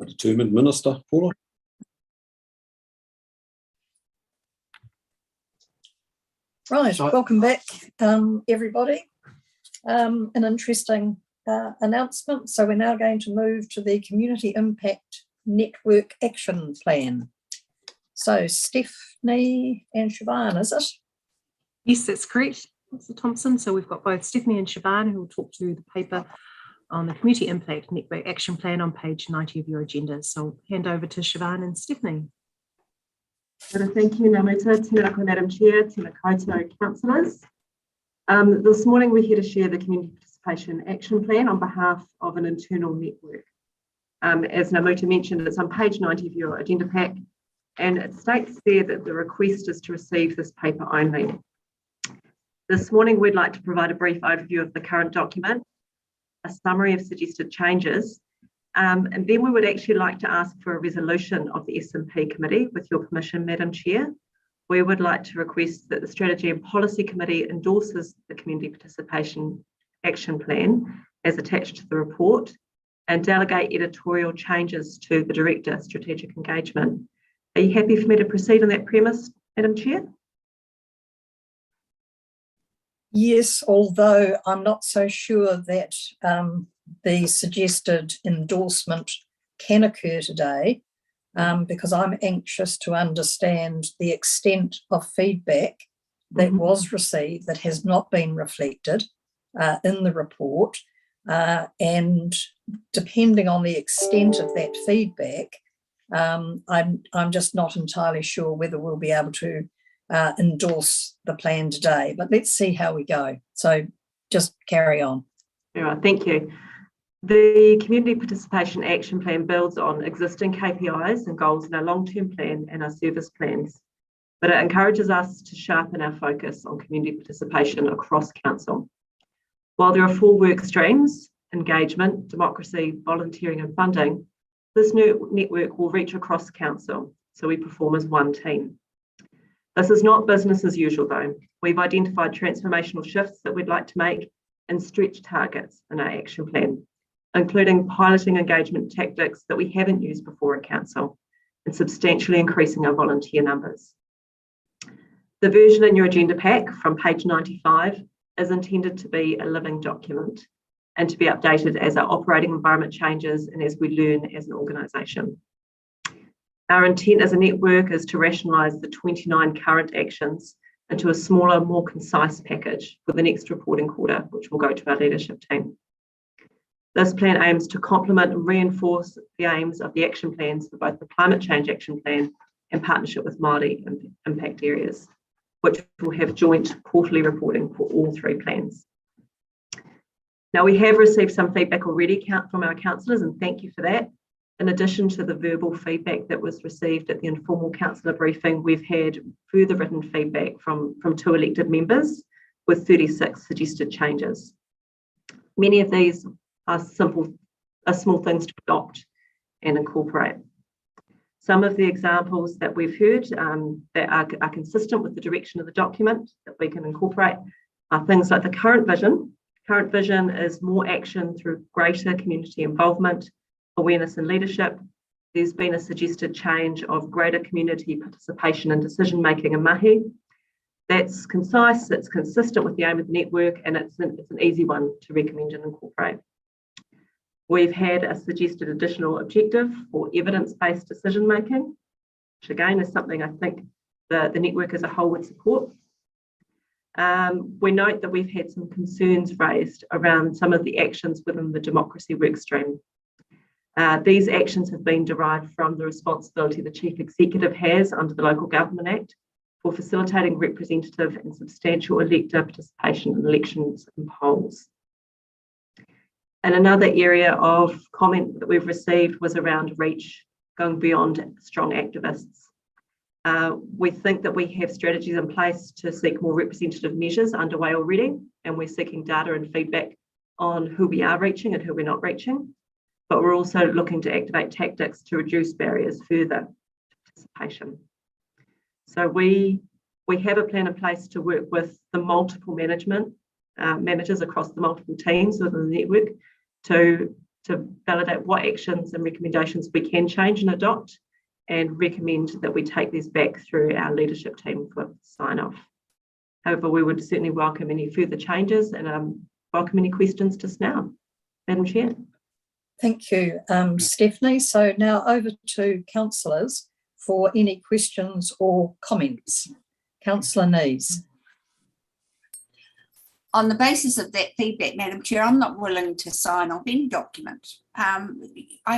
[SPEAKER 9] Determined Minister, Paula.
[SPEAKER 1] Right, welcome back, everybody. An interesting announcement. So we're now going to move to the Community Impact Network Action Plan. So Stephanie and Siobhan, is it?
[SPEAKER 2] Yes, that's correct, Mr. Thompson. So we've got both Stephanie and Siobhan who will talk through the paper on the Community Impact Network Action Plan on page 90 of your agenda. So I'll hand over to Siobhan and Stephanie.
[SPEAKER 13] Thank you, Namuta, tēnā koe, Madam Chair, tēnā koutou councillors. This morning we're here to share the Community Participation Action Plan on behalf of an internal network. As Namuta mentioned, it's on page 90 of your agenda pack, and it states there that the request is to receive this paper only. This morning we'd like to provide a brief overview of the current document, a summary of suggested changes, and then we would actually like to ask for a resolution of the S&P Committee, with your permission, Madam Chair. We would like to request that the Strategy and Policy Committee endorses the Community Participation Action Plan as attached to the report and delegate editorial changes to the Director, Strategic Engagement. Are you happy for me to proceed on that premise, Madam Chair?
[SPEAKER 1] Yes, although I'm not so sure that the suggested endorsement can occur today, because I'm anxious to understand the extent of feedback that was received that has not been reflected in the report, and depending on the extent of that feedback, I'm just not entirely sure whether we'll be able to endorse the plan today, but let's see how we go. So just carry on.
[SPEAKER 13] All right, thank you. The Community Participation Action Plan builds on existing KPIs and goals in our long-term plan and our service plans, but it encourages us to sharpen our focus on community participation across council. While there are 4 work streams, engagement, democracy, volunteering and funding, this new network will reach across council, so we perform as one team. This is not business as usual though. We've identified transformational shifts that we'd like to make and stretch targets in our action plan, including piloting engagement tactics that we haven't used before at council and substantially increasing our volunteer numbers. The version in your agenda pack from page 95 is intended to be a living document and to be updated as our operating environment changes and as we learn as an organisation. Our intent as a network is to rationalise the 29 current actions into a smaller, more concise package for the next reporting quarter, which will go to our leadership team. This plan aims to complement and reinforce the aims of the action plans for both the Climate Change Action Plan and Partnership with Māori Impact Areas, which will have joint quarterly reporting for all 3 plans. Now, we have received some feedback already from our councillors, and thank you for that. In addition to the verbal feedback that was received at the informal councillor briefing, we've had further written feedback from 2 elected members with 36 suggested changes. Many of these are small things to adopt and incorporate. Some of the examples that we've heard that are consistent with the direction of the document that we can incorporate are things like the current vision. Current vision is more action through greater community involvement, awareness and leadership. There's been a suggested change of greater community participation and decision-making in mahi. That's concise, it's consistent with the aim of the network, and it's an easy one to recommend and incorporate. We've had a suggested additional objective for evidence-based decision-making, which again is something I think the network as a whole would support. We note that we've had some concerns raised around some of the actions within the democracy workstream. These actions have been derived from the responsibility the Chief Executive has under the Local Government Act for facilitating representative and substantial elector participation in elections and polls. And another area of comment that we've received was around reach, going beyond strong activists. We think that we have strategies in place to seek more representative measures underway already, and we're seeking data and feedback on who we are reaching and who we're not reaching. But we're also looking to activate tactics to reduce barriers further to participation. So we have a plan in place to work with the multiple managers across the multiple teams within the network to to validate what actions and recommendations we can change and adopt, and recommend that we take these back through our leadership team for sign-off. However, we would certainly welcome any further changes and welcome any questions just now. Madam Chair.
[SPEAKER 1] Thank you, Stephanie. So now over to councillors for any questions or comments. Councillor Nees.
[SPEAKER 3] On the basis of that feedback, Madam Chair, I'm not willing to sign off any document.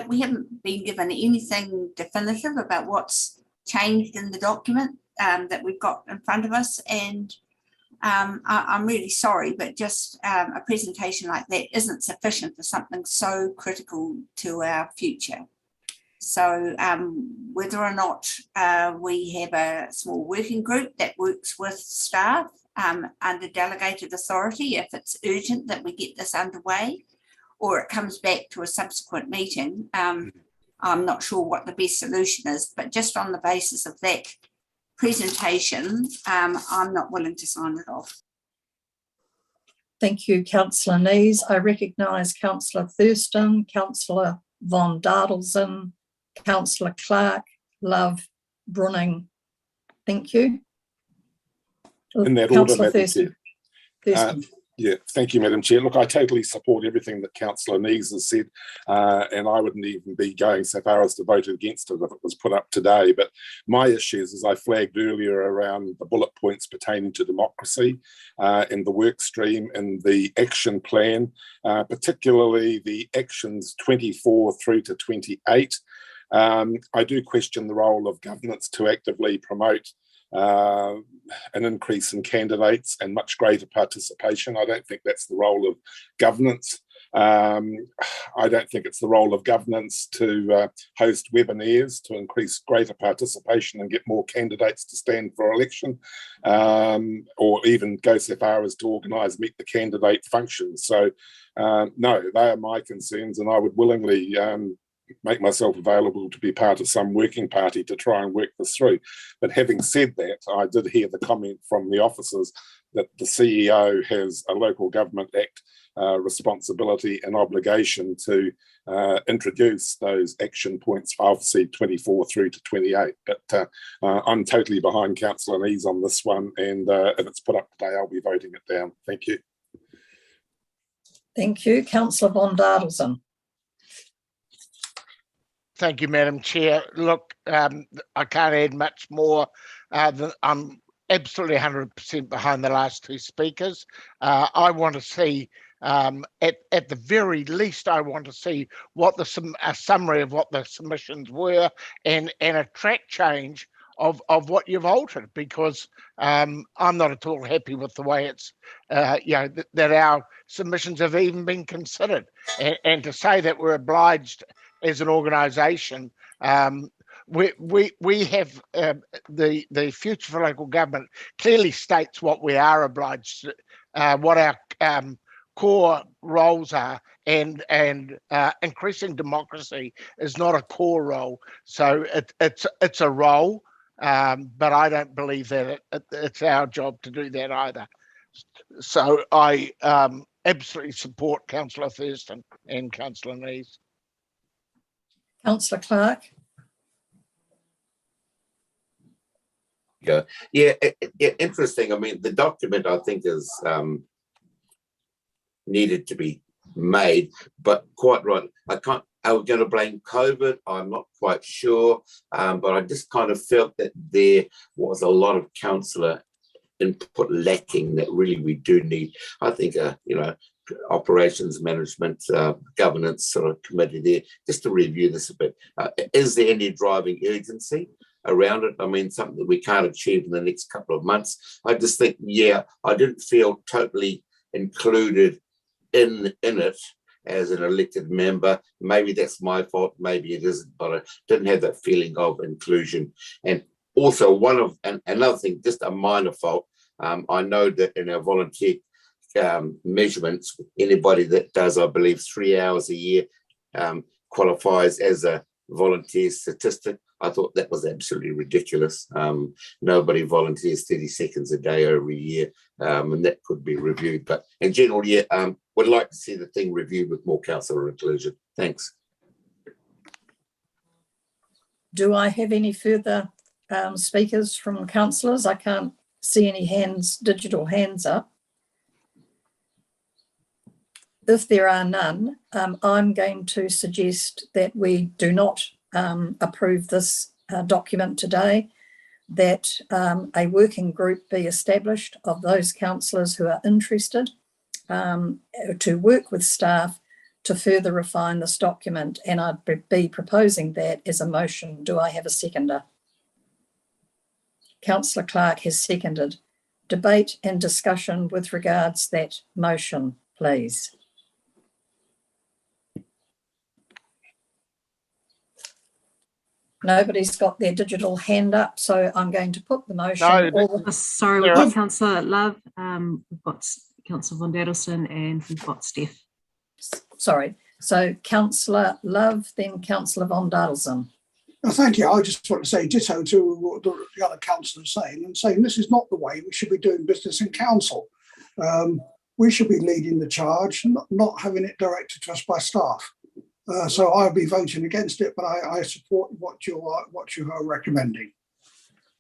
[SPEAKER 3] We haven't been given anything definitive about what's changed in the document that we've got in front of us, and I'm really sorry, but just a presentation like that isn't sufficient for something so critical to our future. So whether or not we have a small working group that works with staff under delegated authority, if it's urgent that we get this underway, or it comes back to a subsequent meeting, I'm not sure what the best solution is, but just on the basis of that presentation, I'm not willing to sign it off.
[SPEAKER 1] Thank you, Councillor Nees. I recognise Councillor Thurston, Councillor von Dardelson, Councillor Clark, Love, Brunning. Thank you.
[SPEAKER 14] In that
[SPEAKER 1] Councillor
[SPEAKER 14] order, Madam Chair. Yeah, thank you, Madam Chair. Look, I totally support everything that Councillor Nees has said, and I wouldn't even be going so far as to vote against it if it was put up today. But my issues, as I flagged earlier, around the bullet points pertaining to democracy and the work stream and the action plan, particularly the actions 24 through to 28. I do question the role of governance to actively promote an increase in candidates and much greater participation. I don't think that's the role of governance. I don't think it's the role of governance to host webinars to increase greater participation and get more candidates to stand for election, or even go so far as to organise meet the candidate functions. So no, they are my concerns, and I would willingly make myself available to be part of some working party to try and work this through. But having said that, I did hear the comment from the officers that the CEO has a Local Government Act responsibility and obligation to introduce those action points, obviously 24 through to 28. But I'm totally behind Councillor Nees on this one, and if it's put up today, I'll be voting it down. Thank you.
[SPEAKER 1] Thank you. Councillor von Dardelson.
[SPEAKER 5] Thank you, Madam Chair. Look, I can't add much more. I'm absolutely 100% behind the last two speakers. I want to see, at the very least, I want to see what a summary of what the submissions were and a track change of what you've altered, because I'm not at all happy with the way it's, that our submissions have even been considered. And to say that we're obliged as an organisation, we have the Future for Local Government clearly states what we are obliged to, what our core roles are, and increasing democracy is not a core role. So it's a role, but I don't believe that it's our job to do that either. So I absolutely support Councillor Thurston and Councillor Nees.
[SPEAKER 1] Councillor Clark.
[SPEAKER 15] Yeah, interesting. I mean, the document I think is needed to be made, but quite right. Are we going to blame COVID? I'm not quite sure, but I just kind of felt that there was a lot of councillor input lacking that really we do need. I think, operations management, governance sort of committee there, just to review this a bit. Is there any driving urgency around it? I mean, something that we can't achieve in the next couple of months. I just think, I didn't feel totally included in it as an elected member. Maybe that's my fault, maybe it isn't, but I didn't have that feeling of inclusion. And also another thing, just a minor fault, I know that in our volunteer measurements, anybody that does, I believe, 3 hours a year qualifies as a volunteer statistic. I thought that was absolutely ridiculous. Nobody volunteers 30 seconds a day every year, and that could be reviewed. But in general, would like to see the thing reviewed with more councillor inclusion. Thanks.
[SPEAKER 1] Do I have any further speakers from councillors? I can't see any digital hands up. If there are none, I'm going to suggest that we do not approve this document today, that a working group be established of those councillors who are interested to work with staff to further refine this document, and I'd be proposing that as a motion. Do I have a seconder? Councillor Clark has seconded. Debate and discussion with regards to that motion, please. Nobody's got their digital hand up, so I'm going to put the motion.
[SPEAKER 2] Sorry, we've got Councillor Love, we've got Councillor von Dadelston, and we've got Steph.
[SPEAKER 1] Sorry, so Councillor Love, then Councillor von Dadelston.
[SPEAKER 16] Thank you. I just want to say ditto to what the other councillors saying, and saying this is not the way we should be doing business in council. We should be leading the charge, not having it directed to us by staff. So I'll be voting against it, but I support what you are recommending.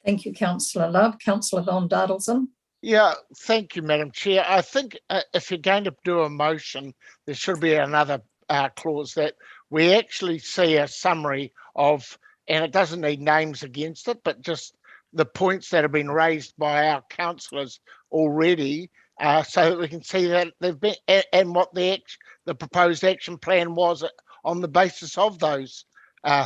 [SPEAKER 1] Thank you, Councillor Love. Councillor von Dadelston.
[SPEAKER 5] Yeah, thank you, Madam Chair. I think if you're going to do a motion, there should be another clause that we actually see a summary of, and it doesn't need names against it, but just the points that have been raised by our councillors already, so that we can see that they've been and what the proposed action plan was on the basis of those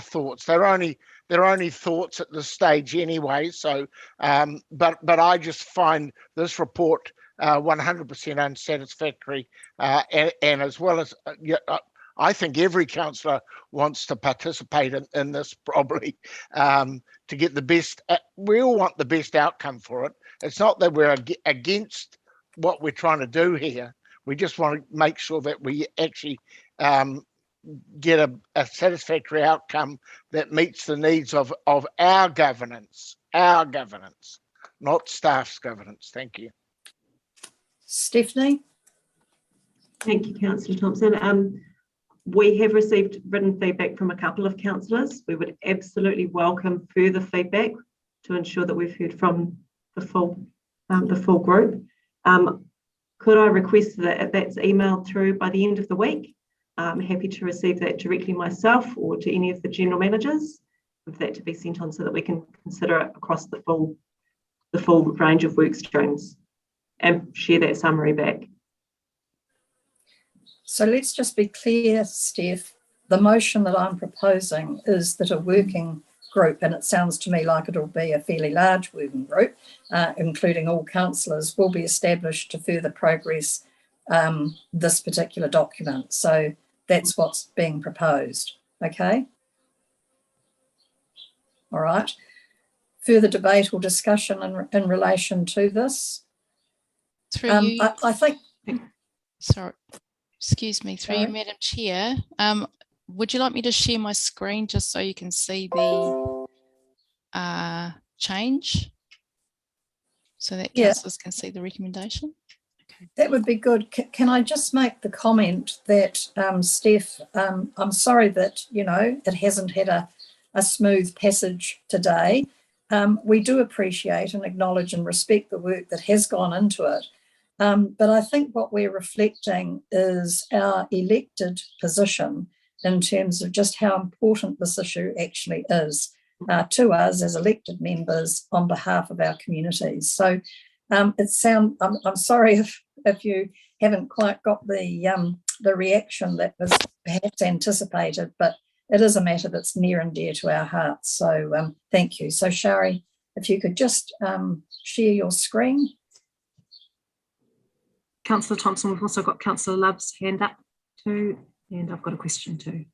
[SPEAKER 5] thoughts. They're only thoughts at this stage anyway. So, but I just find this report 100% unsatisfactory, and as well as I think every councillor wants to participate in this probably to get the best. We all want the best outcome for it. It's not that we're against what we're trying to do here. We just want to make sure that we actually get a satisfactory outcome that meets the needs of our governance, not staff's governance. Thank you.
[SPEAKER 1] Stephanie.
[SPEAKER 13] Thank you, Councillor Thompson. We have received written feedback from a couple of councillors. We would absolutely welcome further feedback to ensure that we've heard from the full group. Could I request that that's emailed through by the end of the week? I'm happy to receive that directly myself or to any of the general managers, with that to be sent on so that we can consider it across the full range of work streams and share that summary back.
[SPEAKER 1] So let's just be clear, Steph. The motion that I'm proposing is that a working group, and it sounds to me like it'll be a fairly large working group, including all councillors, will be established to further progress this particular document. So that's what's being proposed. Okay. All right. Further debate or discussion in relation to this?
[SPEAKER 10] Through you,
[SPEAKER 1] I think.
[SPEAKER 10] Sorry, excuse me. Through you, Madam Chair. Would you like me to share my screen just so you can see the change, so that councillors can see the recommendation?
[SPEAKER 1] That would be good. Can I just make the comment that, Steph, I'm sorry that, it hasn't had a smooth passage today. We do appreciate and acknowledge and respect the work that has gone into it. But I think what we're reflecting is our elected position in terms of just how important this issue actually is to us as elected members on behalf of our communities. So I'm sorry if you haven't quite got the reaction that was perhaps anticipated, but it is a matter that's near and dear to our hearts. So thank you. So Shari, if you could just share your screen.
[SPEAKER 2] Councillor Thompson, we've also got Councillor Love's hand up too, and I've got a question too.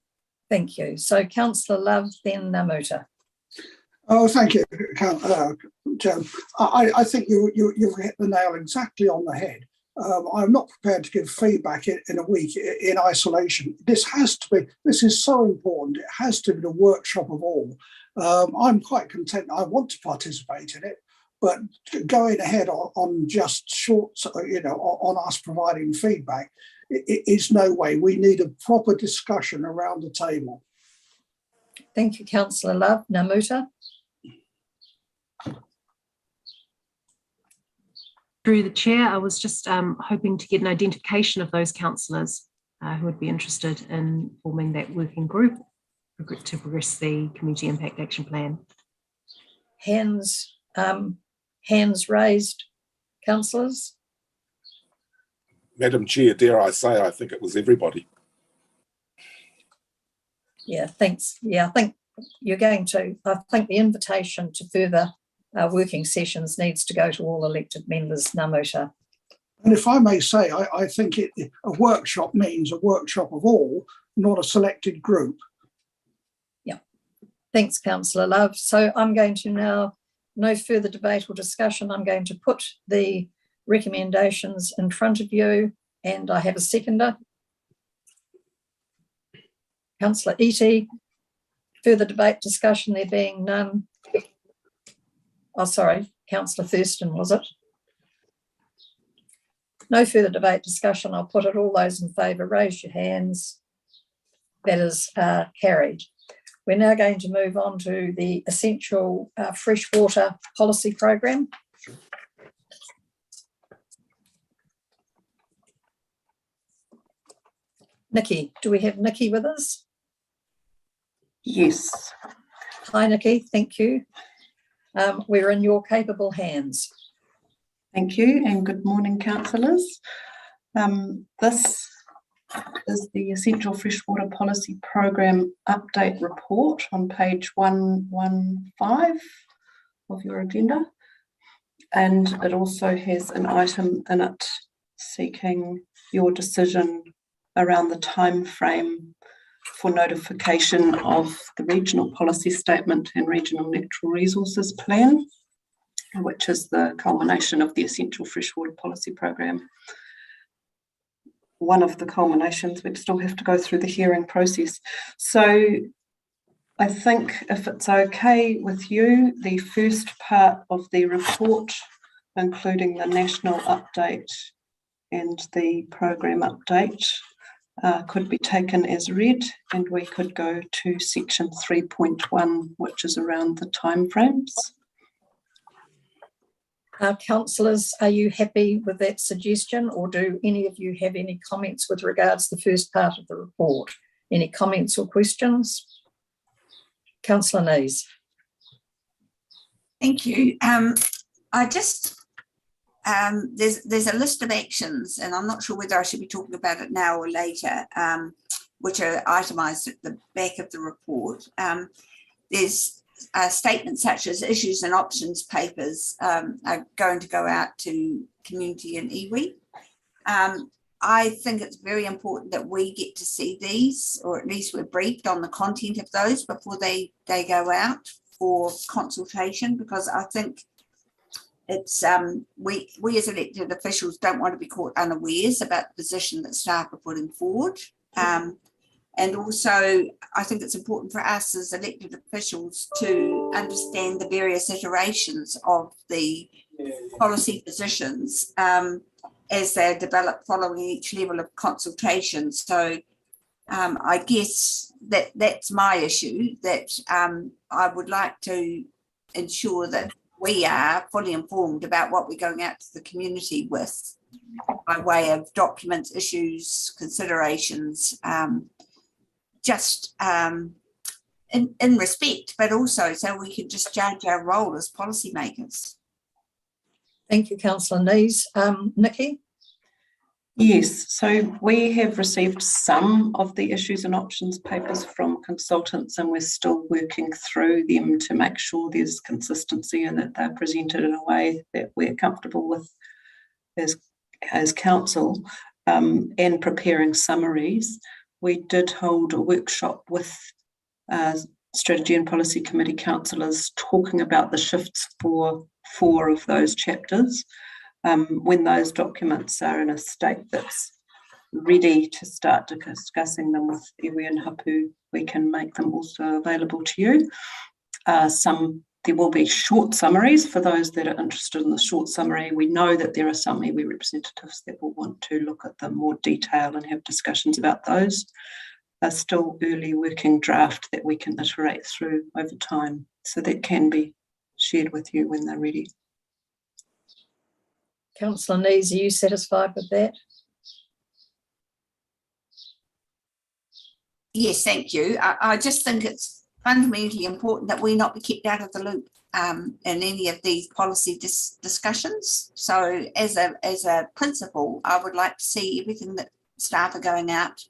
[SPEAKER 1] Thank you. So Councillor Love, then Namuta.
[SPEAKER 16] Oh, thank you, Jen. I think you've hit the nail exactly on the head. I'm not prepared to give feedback in a week in isolation. This is so important. It has to be the workshop of all. I'm quite content. I want to participate in it, But going ahead on just short, on us providing feedback, it's no way. We need a proper discussion around the table.
[SPEAKER 1] Thank you, Councillor Love. Namuta.
[SPEAKER 2] Through the chair, I was just hoping to get an identification of those councillors who would be interested in forming that working group to progress the Community Impact Action Plan.
[SPEAKER 1] Hands raised, councillors.
[SPEAKER 14] Madam Chair, dare I say, I think it was everybody.
[SPEAKER 1] Yeah, thanks. Yeah, I think the invitation to further working sessions needs to go to all elected members, Namuta.
[SPEAKER 16] And if I may say, I think a workshop means a workshop of all, not a selected group.
[SPEAKER 1] Yeah, thanks, Councillor Love. So I'm going to now, no further debate or discussion, I'm going to put the recommendations in front of you, and I have a seconder. Councillor Eatey. Further debate, discussion, there being none. Oh, sorry, Councillor Thurston, was it? No further debate, discussion. I'll put it. All those in favour, raise your hands. That is carried. We're now going to move on to the Essential Freshwater Policy Program. Nikki, do we have Nikki with us?
[SPEAKER 17] Yes.
[SPEAKER 1] Hi, Nikki, thank you. We're in your capable hands.
[SPEAKER 17] Thank you, and good morning, councillors. This is the Essential Freshwater Policy Program Update Report on page 115 of your agenda. And it also has an item in it seeking your decision around the time frame for notification of the Regional Policy Statement and Regional Natural Resources Plan, which is the culmination of the Essential Freshwater Policy Program. One of the culminations, we'd still have to go through the hearing process. So I think if it's okay with you, the first part of the report, including the national update and the program update, could be taken as read, and we could go to section 3.1, which is around the timeframes.
[SPEAKER 1] Councillors, are you happy with that suggestion, or do any of you have any comments with regards to the first part of the report? Any comments or questions? Councillor Nees.
[SPEAKER 3] Thank you. There's a list of actions, and I'm not sure whether I should be talking about it now or later, which are itemised at the back of the report. There's statements such as issues and options papers are going to go out to community and iwi. I think it's very important that we get to see these, or at least we're briefed on the content of those before they go out for consultation, because I think it's we as elected officials don't want to be caught unawares about the position that staff are putting forward. And also, I think it's important for us as elected officials to understand the various iterations of the policy positions as they're developed following each level of consultation. So I guess that's my issue, that I would like to ensure that we are fully informed about what we're going out to the community with by way of documents, issues, considerations, just in respect, but also so we can just judge our role as policymakers.
[SPEAKER 1] Thank you, Councillor Nees. Nikki?
[SPEAKER 17] Yes, so we have received some of the issues and options papers from consultants, and we're still working through them to make sure there's consistency and that they're presented in a way that we're comfortable with as council, and preparing summaries. We did hold a workshop with Strategy and Policy Committee councillors talking about the shifts for 4 of those chapters. When those documents are in a state that's ready to start discussing them with iwi and hapu, we can make them also available to you. Some there will be short summaries for those that are interested in the short summary. We know that there are some iwi representatives that will want to look at the more detail and have discussions about those. They're still early working draft that we can iterate through over time, so that can be shared with you when they're ready.
[SPEAKER 1] Councillor Nees, are you satisfied with that?
[SPEAKER 3] Yes, thank you. I just think it's fundamentally important that we not be kept out of the loop in any of these policy discussions. So as a principle, I would like to see everything that staff are going out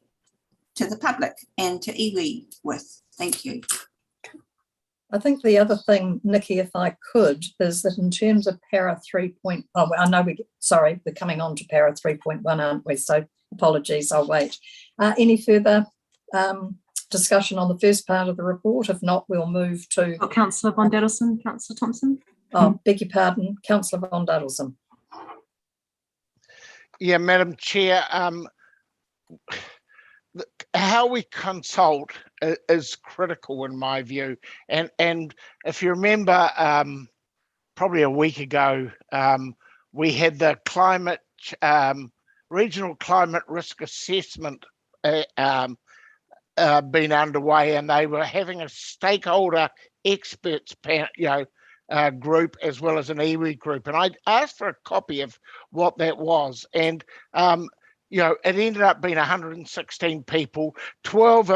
[SPEAKER 3] to the public and to iwi with. Thank you.
[SPEAKER 1] I think the other thing, Nikki, if I could, is that in terms of para 3. Oh, I know we're coming on to para 3.1, aren't we? So apologies, I'll wait. Any further discussion on the first part of the report? If not, we'll move to
[SPEAKER 2] Councillor Von Dadelson, Councillor Thompson.
[SPEAKER 1] Oh, beg your pardon, Councillor Von Dadelson.
[SPEAKER 5] Yeah, Madam Chair, how we consult is critical in my view. And if you remember, probably a week ago, we had the regional climate risk assessment been underway, and they were having a stakeholder experts group as well as an iwi group. And I asked for a copy of what that was, and it ended up being 116 people, 12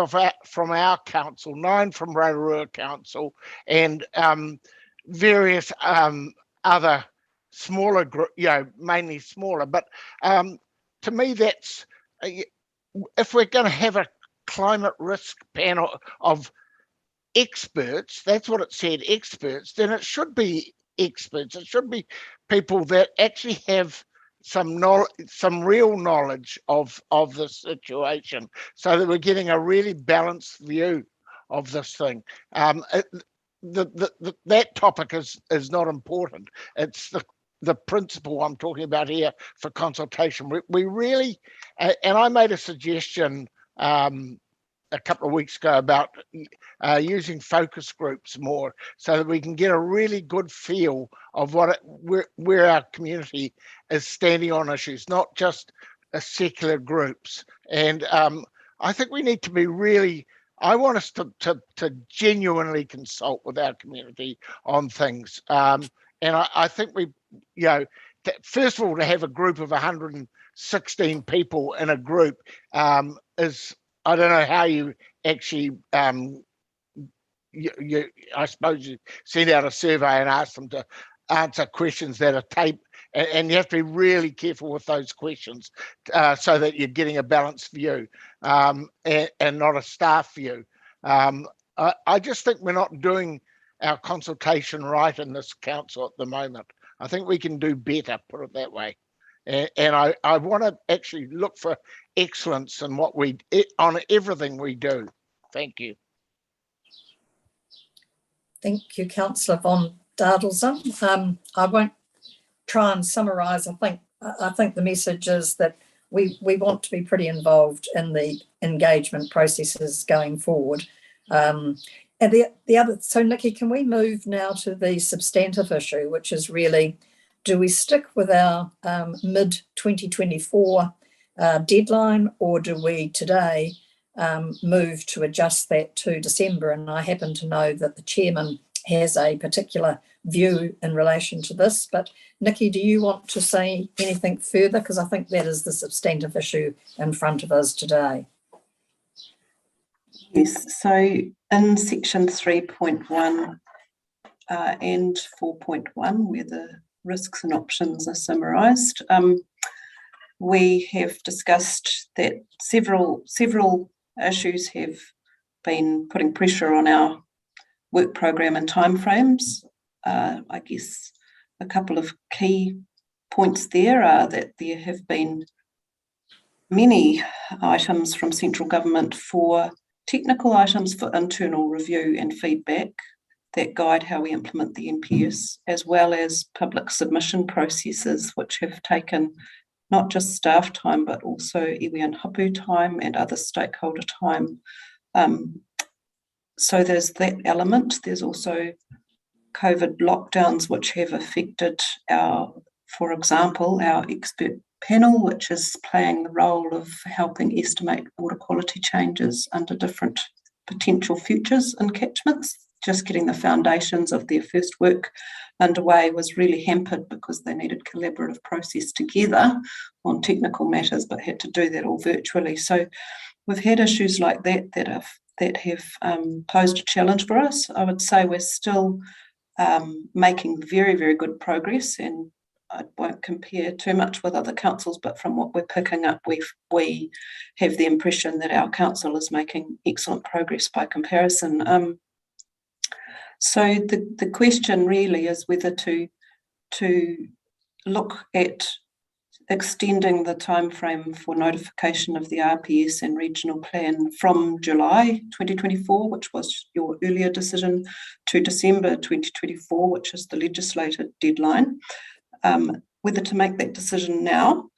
[SPEAKER 5] from our council, 9 from Rotorua Council, and various other smaller group, mainly smaller. But to me, that's if we're going to have a climate risk panel of experts, that's what it said, experts, then it should be experts. It should be people that actually have some real knowledge of the situation, so that we're getting a really balanced view of this thing. That topic is not important. It's the principle I'm talking about here for consultation. We really, and I made a suggestion a couple of weeks ago about using focus groups more, so that we can get a really good feel of where our community is standing on issues, not just secular groups. And I think we need to be really, I want us to genuinely consult with our community on things. And I think first of all, to have a group of 116 people in a group is, I don't know how you actually, I suppose you send out a survey and ask them to answer questions that are taped, and you have to be really careful with those questions so that you're getting a balanced view and not a staff view. I just think we're not doing our consultation right in this council at the moment. I think we can do better, put it that way. And I want to actually look for excellence in on everything we do. Thank you.
[SPEAKER 1] Thank you, Councillor Von Dadelson. I won't try and summarise. I think the message is that we want to be pretty involved in the engagement processes going forward. And the other, so Nikki, can we move now to the substantive issue, which is really, do we stick with our mid-2024 deadline, or do we today move to adjust that to December? And I happen to know that the chairman has a particular view in relation to this. But Nikki, do you want to say anything further? Because I think that is the substantive issue in front of us today.
[SPEAKER 17] Yes, so in section 3.1 and 4.1, where the risks and options are summarised, we have discussed that several issues have been putting pressure on our work program and timeframes. I guess a couple of key points there are that there have been many items from central government for technical items for internal review and feedback that guide how we implement the NPS, as well as public submission processes, which have taken not just staff time, but also iwi and hapu time and other stakeholder time. So there's that element. There's also COVID lockdowns, which have affected for example, our expert panel, which is playing the role of helping estimate water quality changes under different potential futures in catchments. Just getting the foundations of their first work underway was really hampered because they needed collaborative process together on technical matters, but had to do that all virtually. So we've had issues like that that have posed a challenge for us. I would say we're still making very, very good progress, and I won't compare too much with other councils, but from what we're picking up, we have the impression that our council is making excellent progress by comparison. So the question really is whether to look at extending the timeframe for notification of the RPS and regional plan from July 2024, which was your earlier decision, to December 2024, which is the legislated deadline. Whether to make that decision now,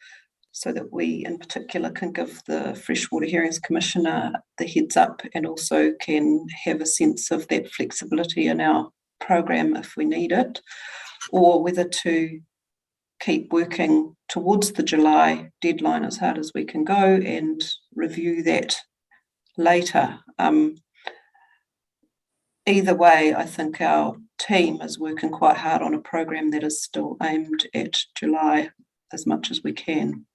[SPEAKER 17] so that we in particular can give the Freshwater Hearings Commissioner the heads up and also can have a sense of that flexibility in our program if we need it, or whether to keep working towards the July deadline as hard as we can go and review that later. Either way, I think our team is working quite hard on a program that is still aimed at July as much as we can.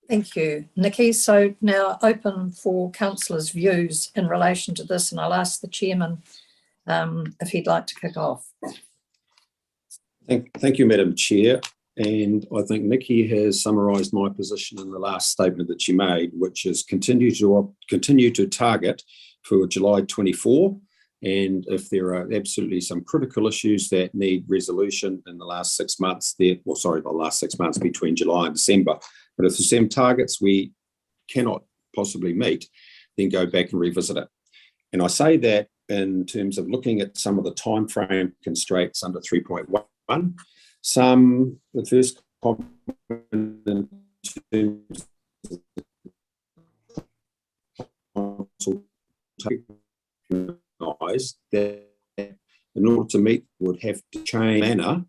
[SPEAKER 1] Thank you, Nikki. So now open for councillors' views in relation to this, and I'll ask the chairman if he'd like to kick off.
[SPEAKER 9] Thank you, Madam Chair. And I think Nikki has summarised my position in the last statement that she made, which is continue to target for July 24. And if there are absolutely some critical issues that need resolution in the last 6 months, the last 6 months between July and December, but if the same targets we cannot possibly meet, then go back and revisit it. And I say that in terms of looking at some of the time frame constraints under 3.1. The first comment in terms of that in order to meet would have to change manner.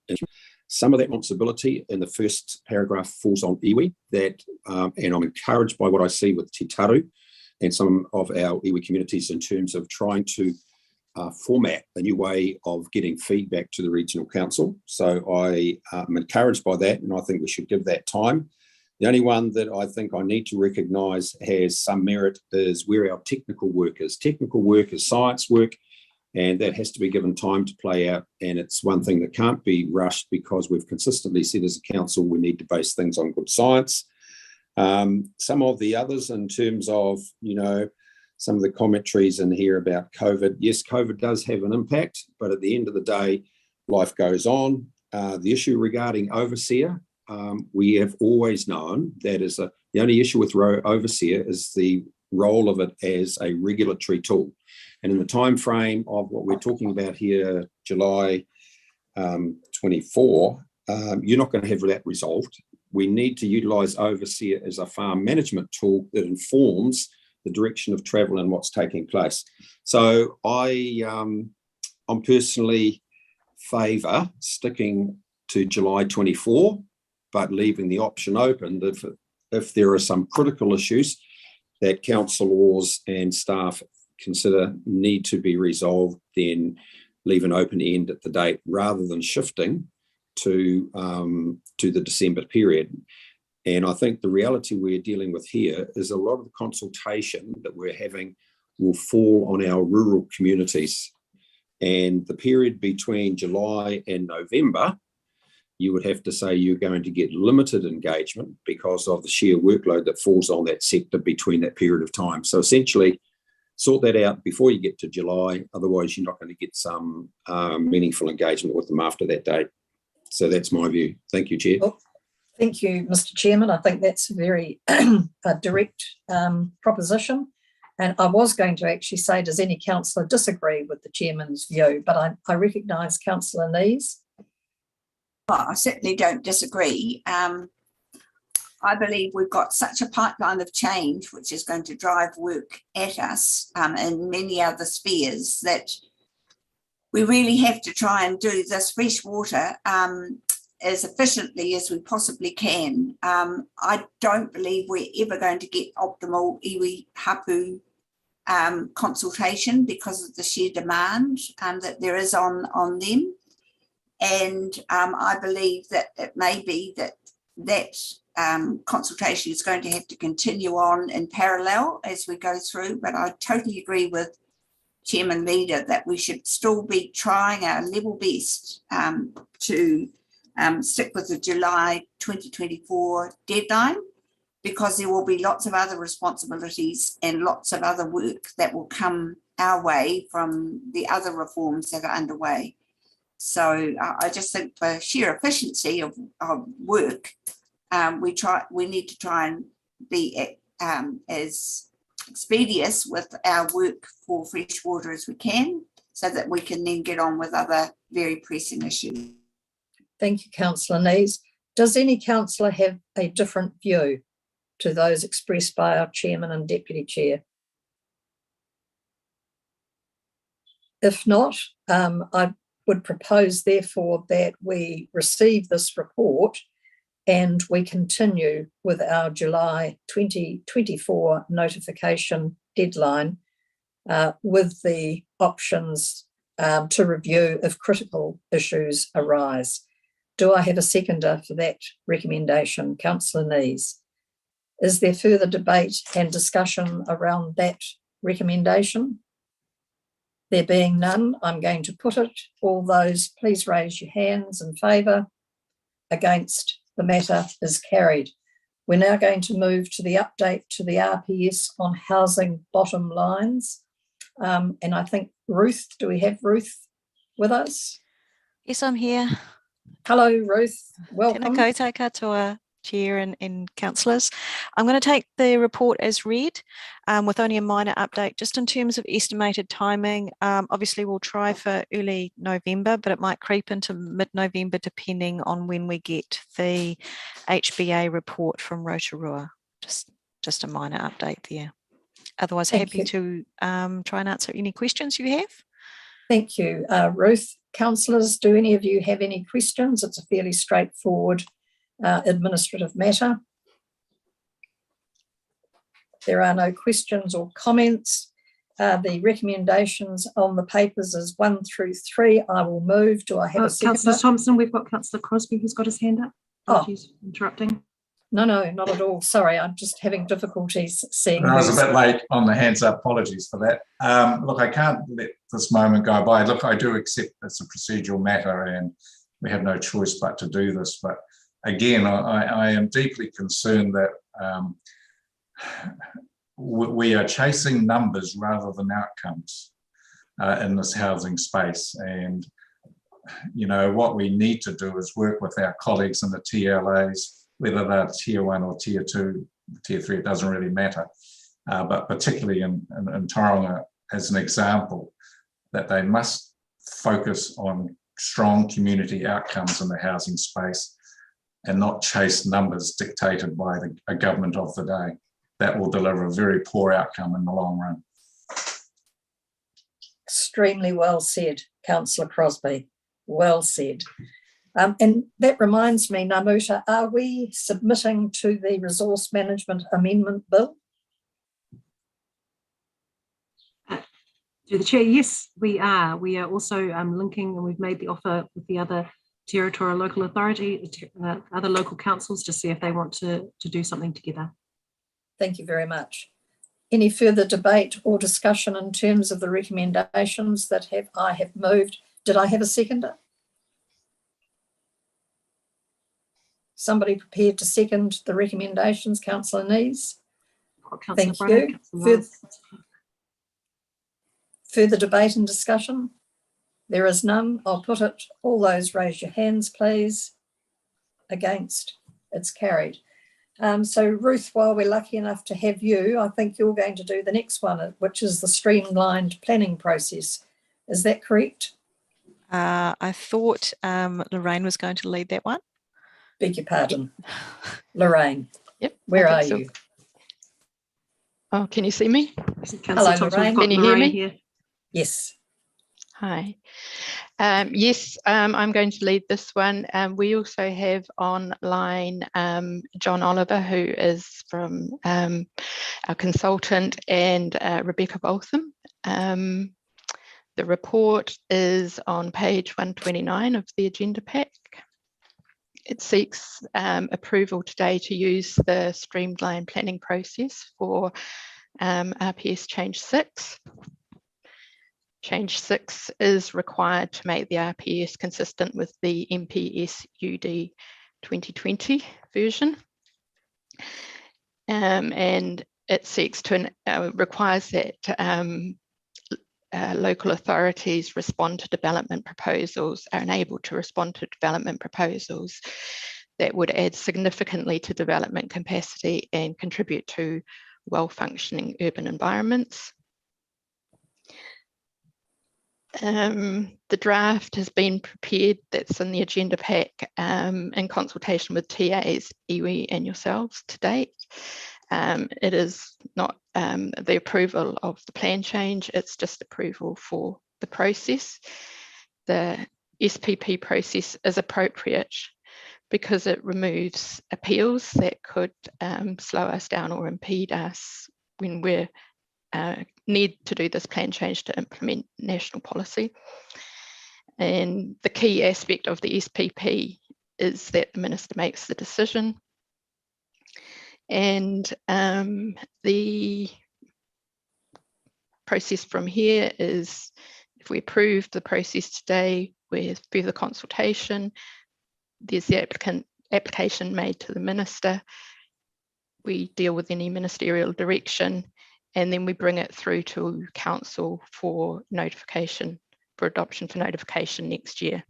[SPEAKER 9] Some of that responsibility in the first paragraph falls on iwi, and I'm encouraged by what I see with Te Taru and some of our iwi communities in terms of trying to format a new way of getting feedback to the regional council. So I am encouraged by that, and I think we should give that time. The only one that I think I need to recognise has some merit is where our technical work is. Technical work is science work, and that has to be given time to play out. And it's one thing that can't be rushed because we've consistently said as a council we need to base things on good science. Some of the others in terms of, some of the commentaries in here about COVID. Yes, COVID does have an impact, but at the end of the day, life goes on. The issue regarding overseer, we have always known that is the only issue with overseer is the role of it as a regulatory tool. And in the time frame of what we're talking about here, July 24, you're not going to have that resolved. We need to utilise overseer as a farm management tool that informs the direction of travel and what's taking place. So I'm personally favour sticking to July 24, but leaving the option open that if there are some critical issues that councillors and staff consider need to be resolved, then leave an open end at the date rather than shifting to the December period. And I think the reality we're dealing with here is a lot of the consultation that we're having will fall on our rural communities. And the period between July and November, you would have to say you're going to get limited engagement because of the sheer workload that falls on that sector between that period of time. So essentially, sort that out before you get to July, otherwise you're not going to get some meaningful engagement with them after that date. So that's my view. Thank you, Chair.
[SPEAKER 1] Well, thank you, Mr. Chairman. I think that's a very direct proposition. And I was going to actually say, does any councillor disagree with the chairman's view? But I recognise Councillor Nees.
[SPEAKER 3] Well, I certainly don't disagree. I believe we've got such a pipeline of change which is going to drive work at us in many other spheres that we really have to try and do this freshwater as efficiently as we possibly can. I don't believe we're ever going to get optimal iwi hapu consultation because of the sheer demand that there is on them. And I believe that it may be that consultation is going to have to continue on in parallel as we go through, but I totally agree with Chairman Leader that we should still be trying our level best to stick with the July 2024 deadline, because there will be lots of other responsibilities and lots of other work that will come our way from the other reforms that are underway. So I just think for sheer efficiency of work, we need to try and be as expeditious with our work for freshwater as we can, so that we can then get on with other very pressing issues.
[SPEAKER 1] Thank you, Councillor Nees. Does any councillor have a different view to those expressed by our Chairman and Deputy Chair? If not, I would propose, therefore, that we receive this report and we continue with our July 2024 notification deadline with the options to review if critical issues arise. Do I have a seconder for that recommendation? Councillor Nees. Is there further debate and discussion around that recommendation? There being none, I'm going to put it. All those, please raise your hands in favour. Against, the matter is carried. We're now going to move to the update to the RPS on housing bottom lines. And I think Ruth, do we have Ruth with us?
[SPEAKER 18] Yes, I'm here.
[SPEAKER 1] Hello, Ruth. Welcome.
[SPEAKER 18] Tēnā koutou katoa, Chair and councillors. I'm going to take the report as read with only a minor update just in terms of estimated timing. Obviously, we'll try for early November, but it might creep into mid-November depending on when we get the HBA report from Rotorua. Just a minor update there. Otherwise, happy to try and answer any questions you have.
[SPEAKER 1] Thank you, Ruth. Councillors, do any of you have any questions? It's a fairly straightforward administrative matter. There are no questions or comments. The recommendations on the papers is 1 through 3. I will move. Do I have a seconder?
[SPEAKER 2] Councillor Thompson, we've got Councillor Crosby who's got his hand up. Apologies for interrupting.
[SPEAKER 1] No, not at all. Sorry, I'm just having difficulties seeing.
[SPEAKER 8] I was a bit late on the hands up. Apologies for that. Look, I can't let this moment go by. Look, I do accept it's a procedural matter and we have no choice but to do this. But again, I am deeply concerned that we are chasing numbers rather than outcomes in this housing space. And, you know, what we need to do is work with our colleagues in the TLAs, whether they're tier 1 or tier 2, tier 3, it doesn't really matter. But particularly in Tauranga, as an example, that they must focus on strong community outcomes in the housing space and not chase numbers dictated by a government of the day. That will deliver a very poor outcome in the long run.
[SPEAKER 1] Extremely well said, Councillor Crosby. Well said. And that reminds me, Namuta, are we submitting to the Resource Management Amendment Bill?
[SPEAKER 2] To the Chair, yes, we are. We are also linking, and we've made the offer with the other territorial local authority, other local councils to see if they want to do something together.
[SPEAKER 1] Thank you very much. Any further debate or discussion in terms of the recommendations that I have moved? Did I have a seconder? Somebody prepared to second the recommendations, Councillor Nees? Thank you. Further debate and discussion? There is none. I'll put it. All those raise your hands, please. Against? It's carried. So Ruth, while we're lucky enough to have you, I think you're going to do the next one, which is the streamlined planning process. Is that correct?
[SPEAKER 18] I thought Lorraine was going to lead that one.
[SPEAKER 1] Beg your pardon. Lorraine.
[SPEAKER 19] Yep.
[SPEAKER 1] Where are you?
[SPEAKER 19] Oh, can you see me?
[SPEAKER 1] Hello, Lorraine.
[SPEAKER 19] Can you hear me?
[SPEAKER 1] Yes.
[SPEAKER 19] Hi. Yes, I'm going to lead this one. We also have online John Oliver, who is from our consultant, and Rebecca Boltham. The report is on page 129 of the agenda pack. It seeks approval today to use the streamlined planning process for RPS change 6. Change 6 is required to make the RPS consistent with the MPS UD 2020 version. And it seeks to requires that local authorities respond to development proposals, are enabled to respond to development proposals that would add significantly to development capacity and contribute to well-functioning urban environments. The draft has been prepared, that's in the agenda pack, in consultation with TAs, iwi and yourselves to date. It is not the approval of the plan change, it's just approval for the process. The SPP process is appropriate because it removes appeals that could slow us down or impede us when we're need to do this plan change to implement national policy. And the key aspect of the SPP is that the Minister makes the decision. And the process from here is, if we approve the process today with further consultation, there's the application made to the Minister. We deal with any ministerial direction, and then we bring it through to Council for notification, for adoption for notification next year.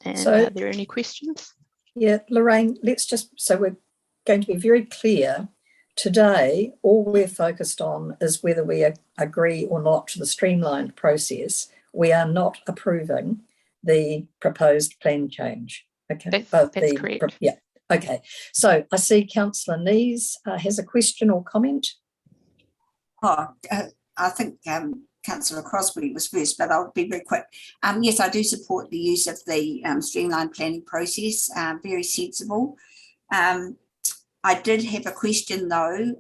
[SPEAKER 19] And
[SPEAKER 1] So,
[SPEAKER 19] are there any questions?
[SPEAKER 1] Yeah, Lorraine, let's just, so we're going to be very clear. Today, all we're focused on is whether we agree or not to the streamlined process. We are not approving the proposed plan change. Okay,
[SPEAKER 19] that's correct.
[SPEAKER 1] Yeah. Okay, so I see Councillor Nees has a question or comment.
[SPEAKER 3] I think Councillor Crosby was first, but I'll be very quick. Yes, I do support the use of the streamlined planning process, very sensible. I did have a question though.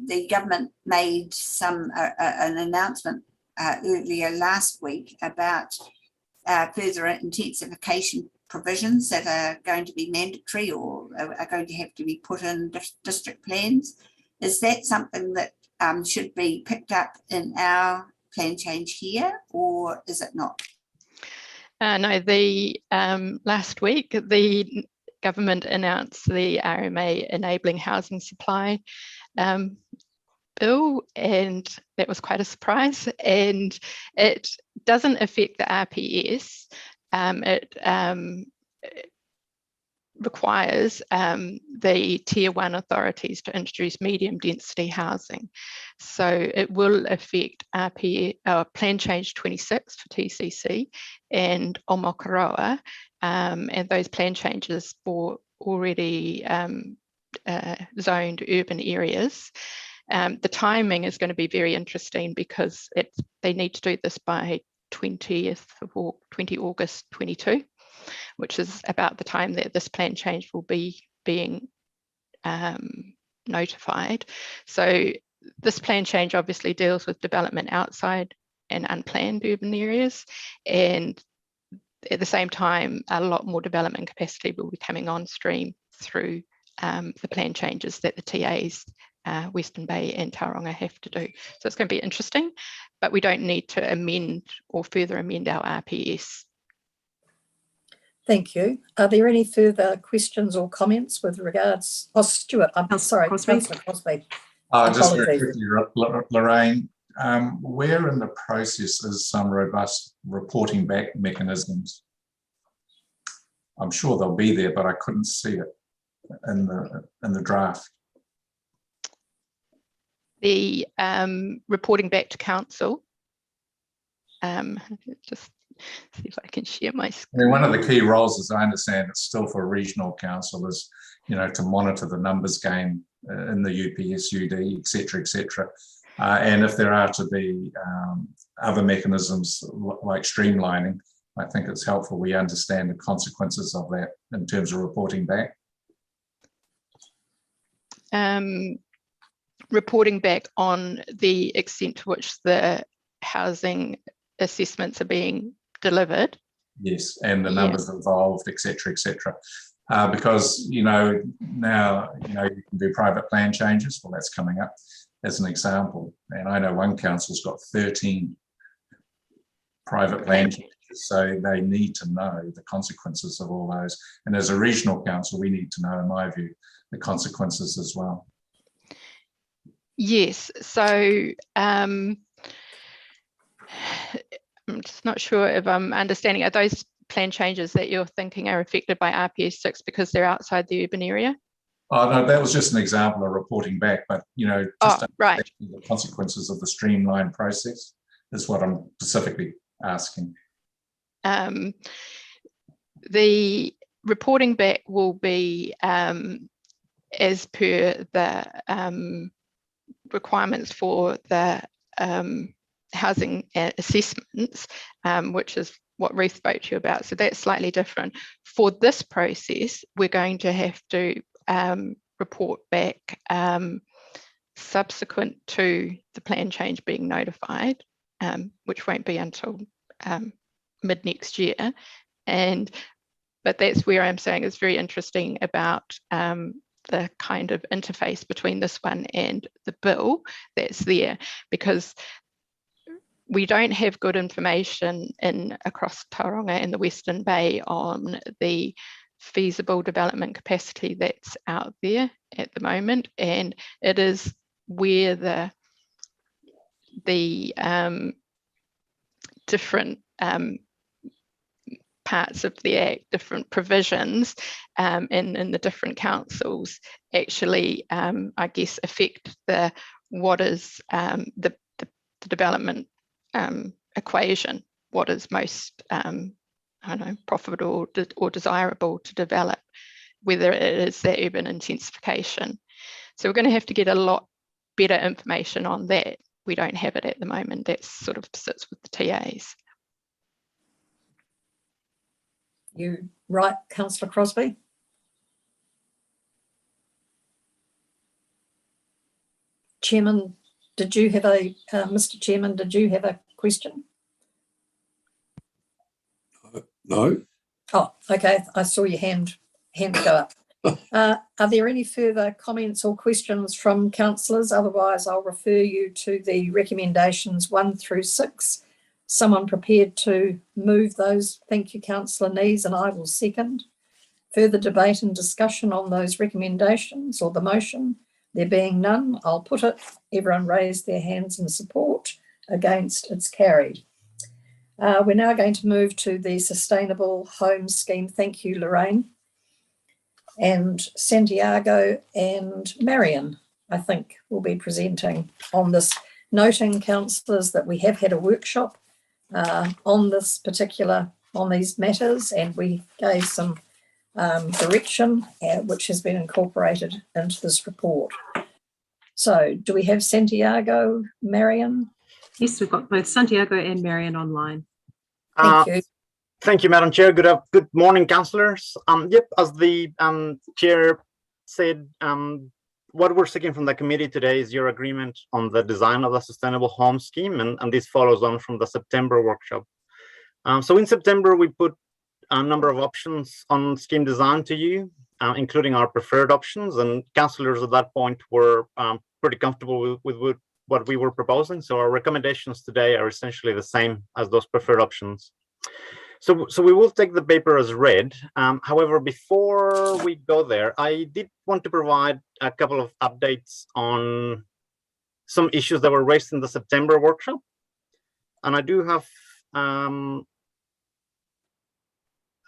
[SPEAKER 3] The government made an announcement earlier last week about further intensification provisions that are going to be mandatory or are going to have to be put in district plans. Is that something that should be picked up in our plan change here, or is it not?
[SPEAKER 19] No, the last week the government announced the RMA enabling housing supply bill, and that was quite a surprise. And it doesn't affect the RPS. It requires the tier 1 authorities to introduce medium density housing. So it will affect plan change 26 for TCC and Omokaroa, and those plan changes for already zoned urban areas. The timing is going to be very interesting because they need to do this by 20 August 22, which is about the time that this plan change will be being notified. So this plan change obviously deals with development outside and unplanned urban areas, and at the same time a lot more development capacity will be coming on stream through the plan changes that the TAs Western Bay and Tauranga have to do. So it's going to be interesting, but we don't need to amend or further amend our RPS.
[SPEAKER 1] Thank you. Are there any further questions or comments with regards? Oh, Stuart, I'm sorry, Councillor Crosby.
[SPEAKER 8] Just very quickly, Lorraine, where in the process is some robust reporting back mechanisms? I'm sure they'll be there, but I couldn't see it in the draft.
[SPEAKER 19] The reporting back to council. Just see if I can share my screen.
[SPEAKER 8] I mean, one of the key roles, as I understand, it's still for regional council, is to monitor the numbers game in the UPS, UD, etc., etc. And if there are to be other mechanisms like streamlining, I think it's helpful we understand the consequences of that in terms of reporting back.
[SPEAKER 19] Reporting back on the extent to which the housing assessments are being delivered.
[SPEAKER 8] Yes, and the numbers involved, etc., etc. Because now you can do private plan changes. Well, that's coming up as an example, and I know one council's got 13 private plan changes, so they need to know the consequences of all those. And as a regional council, we need to know, in my view, the consequences as well.
[SPEAKER 19] Yes, so I'm just not sure if I'm understanding. Are those plan changes that you're thinking are affected by RPS 6 because they're outside the urban area?
[SPEAKER 8] Oh, no, that was just an example of reporting back, but just
[SPEAKER 19] right.
[SPEAKER 8] The consequences of the streamlined process is what I'm specifically asking.
[SPEAKER 19] The reporting back will be as per the requirements for the housing assessments, which is what Ruth spoke to you about. So that's slightly different. For this process, we're going to have to report back subsequent to the plan change being notified, which won't be until mid next year. But that's where I'm saying it's very interesting about the kind of interface between this one and the bill that's there, because we don't have good information across Tauranga and the Western Bay on the feasible development capacity that's out there at the moment, and it is where the different parts of the Act, different provisions in the different councils actually, I guess, affect what is the development equation, what is most profitable or desirable to develop, whether it is that urban intensification. So we're going to have to get a lot better information on that. We don't have it at the moment. That sort of sits with the TAs.
[SPEAKER 1] You right, Councillor Crosby? Chairman, did you have Mr. Chairman, did you have a question?
[SPEAKER 9] No.
[SPEAKER 1] Oh, okay. I saw your hand go up. Are there any further comments or questions from councillors? Otherwise, I'll refer you to the recommendations 1 through 6. Someone prepared to move those? Thank you, Councillor Nees, and I will second. Further debate and discussion on those recommendations or the motion? There being none, I'll put it. Everyone raise their hands in support. Against, it's carried. We're now going to move to the Sustainable Home Scheme. Thank you, Lorraine. And Santiago and Marion, I think, will be presenting on this, noting, councillors, that we have had a workshop on these matters, and we gave some direction which has been incorporated into this report. So do we have Santiago, Marion?
[SPEAKER 2] Yes, we've got both Santiago and Marion online.
[SPEAKER 1] Thank you.
[SPEAKER 20] Thank you, Madam Chair. Good morning, councillors. Yep, as the chair said, what we're seeking from the committee today is your agreement on the design of the Sustainable Home Scheme, and this follows on from the September workshop. So in September, we put a number of options on scheme design to you, including our preferred options, and councillors at that point were pretty comfortable with what we were proposing. So our recommendations today are essentially the same as those preferred options. So we will take the paper as read. However, before we go there, I did want to provide a couple of updates on some issues that were raised in the September workshop. And I do have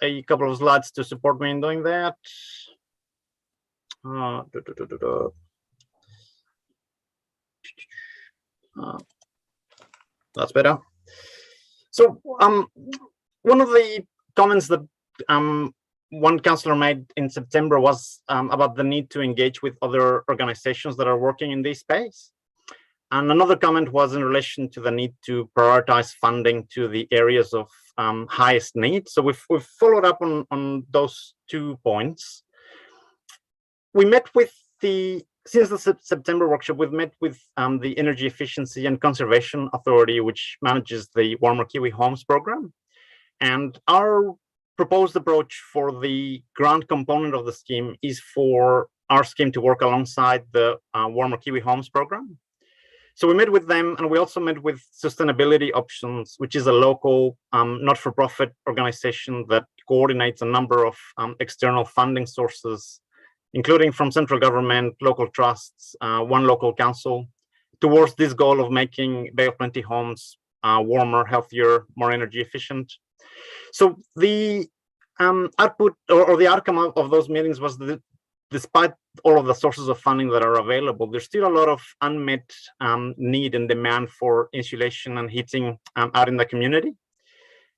[SPEAKER 20] a couple of slides to support me in doing that. That's better. So one of the comments that one councillor made in September was about the need to engage with other organizations that are working in this space. And another comment was in relation to the need to prioritize funding to the areas of highest need. So we've followed up on those 2 points. We met with since the September workshop, we've met with the Energy Efficiency and Conservation Authority, which manages the Warmer Kiwi Homes program. And our proposed approach for the grant component of the scheme is for our scheme to work alongside the Warmer Kiwi Homes program. So we met with them, and we also met with Sustainability Options, which is a local not-for-profit organization that coordinates a number of external funding sources, including from central government, local trusts, one local council, towards this goal of making Bay of Plenty homes warmer, healthier, more energy efficient. So the output or the outcome of those meetings was that despite all of the sources of funding that are available, there's still a lot of unmet need and demand for insulation and heating out in the community.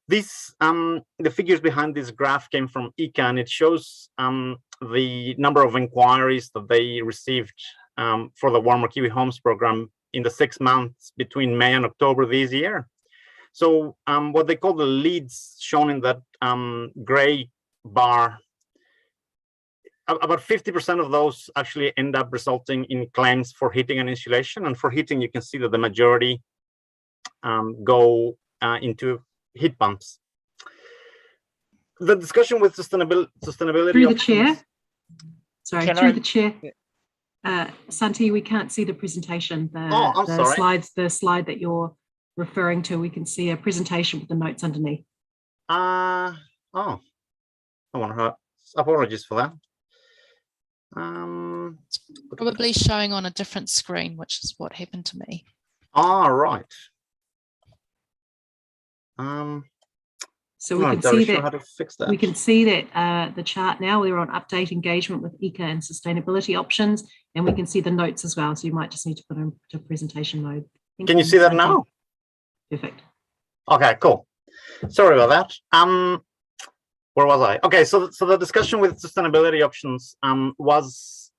[SPEAKER 20] These, the figures behind this graph came from ICA, and it shows the number of inquiries that they received for the Warmer Kiwi Homes program in the 6 months between May and October this year. So what they call the leads shown in that gray bar, about 50% of those actually end up resulting in claims for heating and insulation. And for heating, you can see that the majority go into heat pumps. The discussion with sustainability
[SPEAKER 2] through the chair. Sorry,
[SPEAKER 20] Can
[SPEAKER 2] through
[SPEAKER 20] I-
[SPEAKER 2] the chair. Santi, we can't see the presentation.
[SPEAKER 20] I'm sorry.
[SPEAKER 2] Slides, the slide that you're referring to, we can see a presentation with the notes underneath.
[SPEAKER 20] Oh, I wonder how. Apologies for that.
[SPEAKER 10] Probably showing on a different screen, which is what happened to me.
[SPEAKER 20] All right.
[SPEAKER 2] So we
[SPEAKER 20] I'm
[SPEAKER 2] can
[SPEAKER 20] not entirely
[SPEAKER 2] see
[SPEAKER 20] sure
[SPEAKER 2] that
[SPEAKER 20] how to fix that.
[SPEAKER 2] we can see that the chart now. We're on update engagement with ICA and sustainability options, and we can see the notes as well. So you might just need to put them to presentation mode. Thank
[SPEAKER 20] Can you see that
[SPEAKER 2] Santi.
[SPEAKER 20] now?
[SPEAKER 2] Perfect.
[SPEAKER 20] Okay, cool. Sorry about that. Where was I? Okay, so the discussion with sustainability options was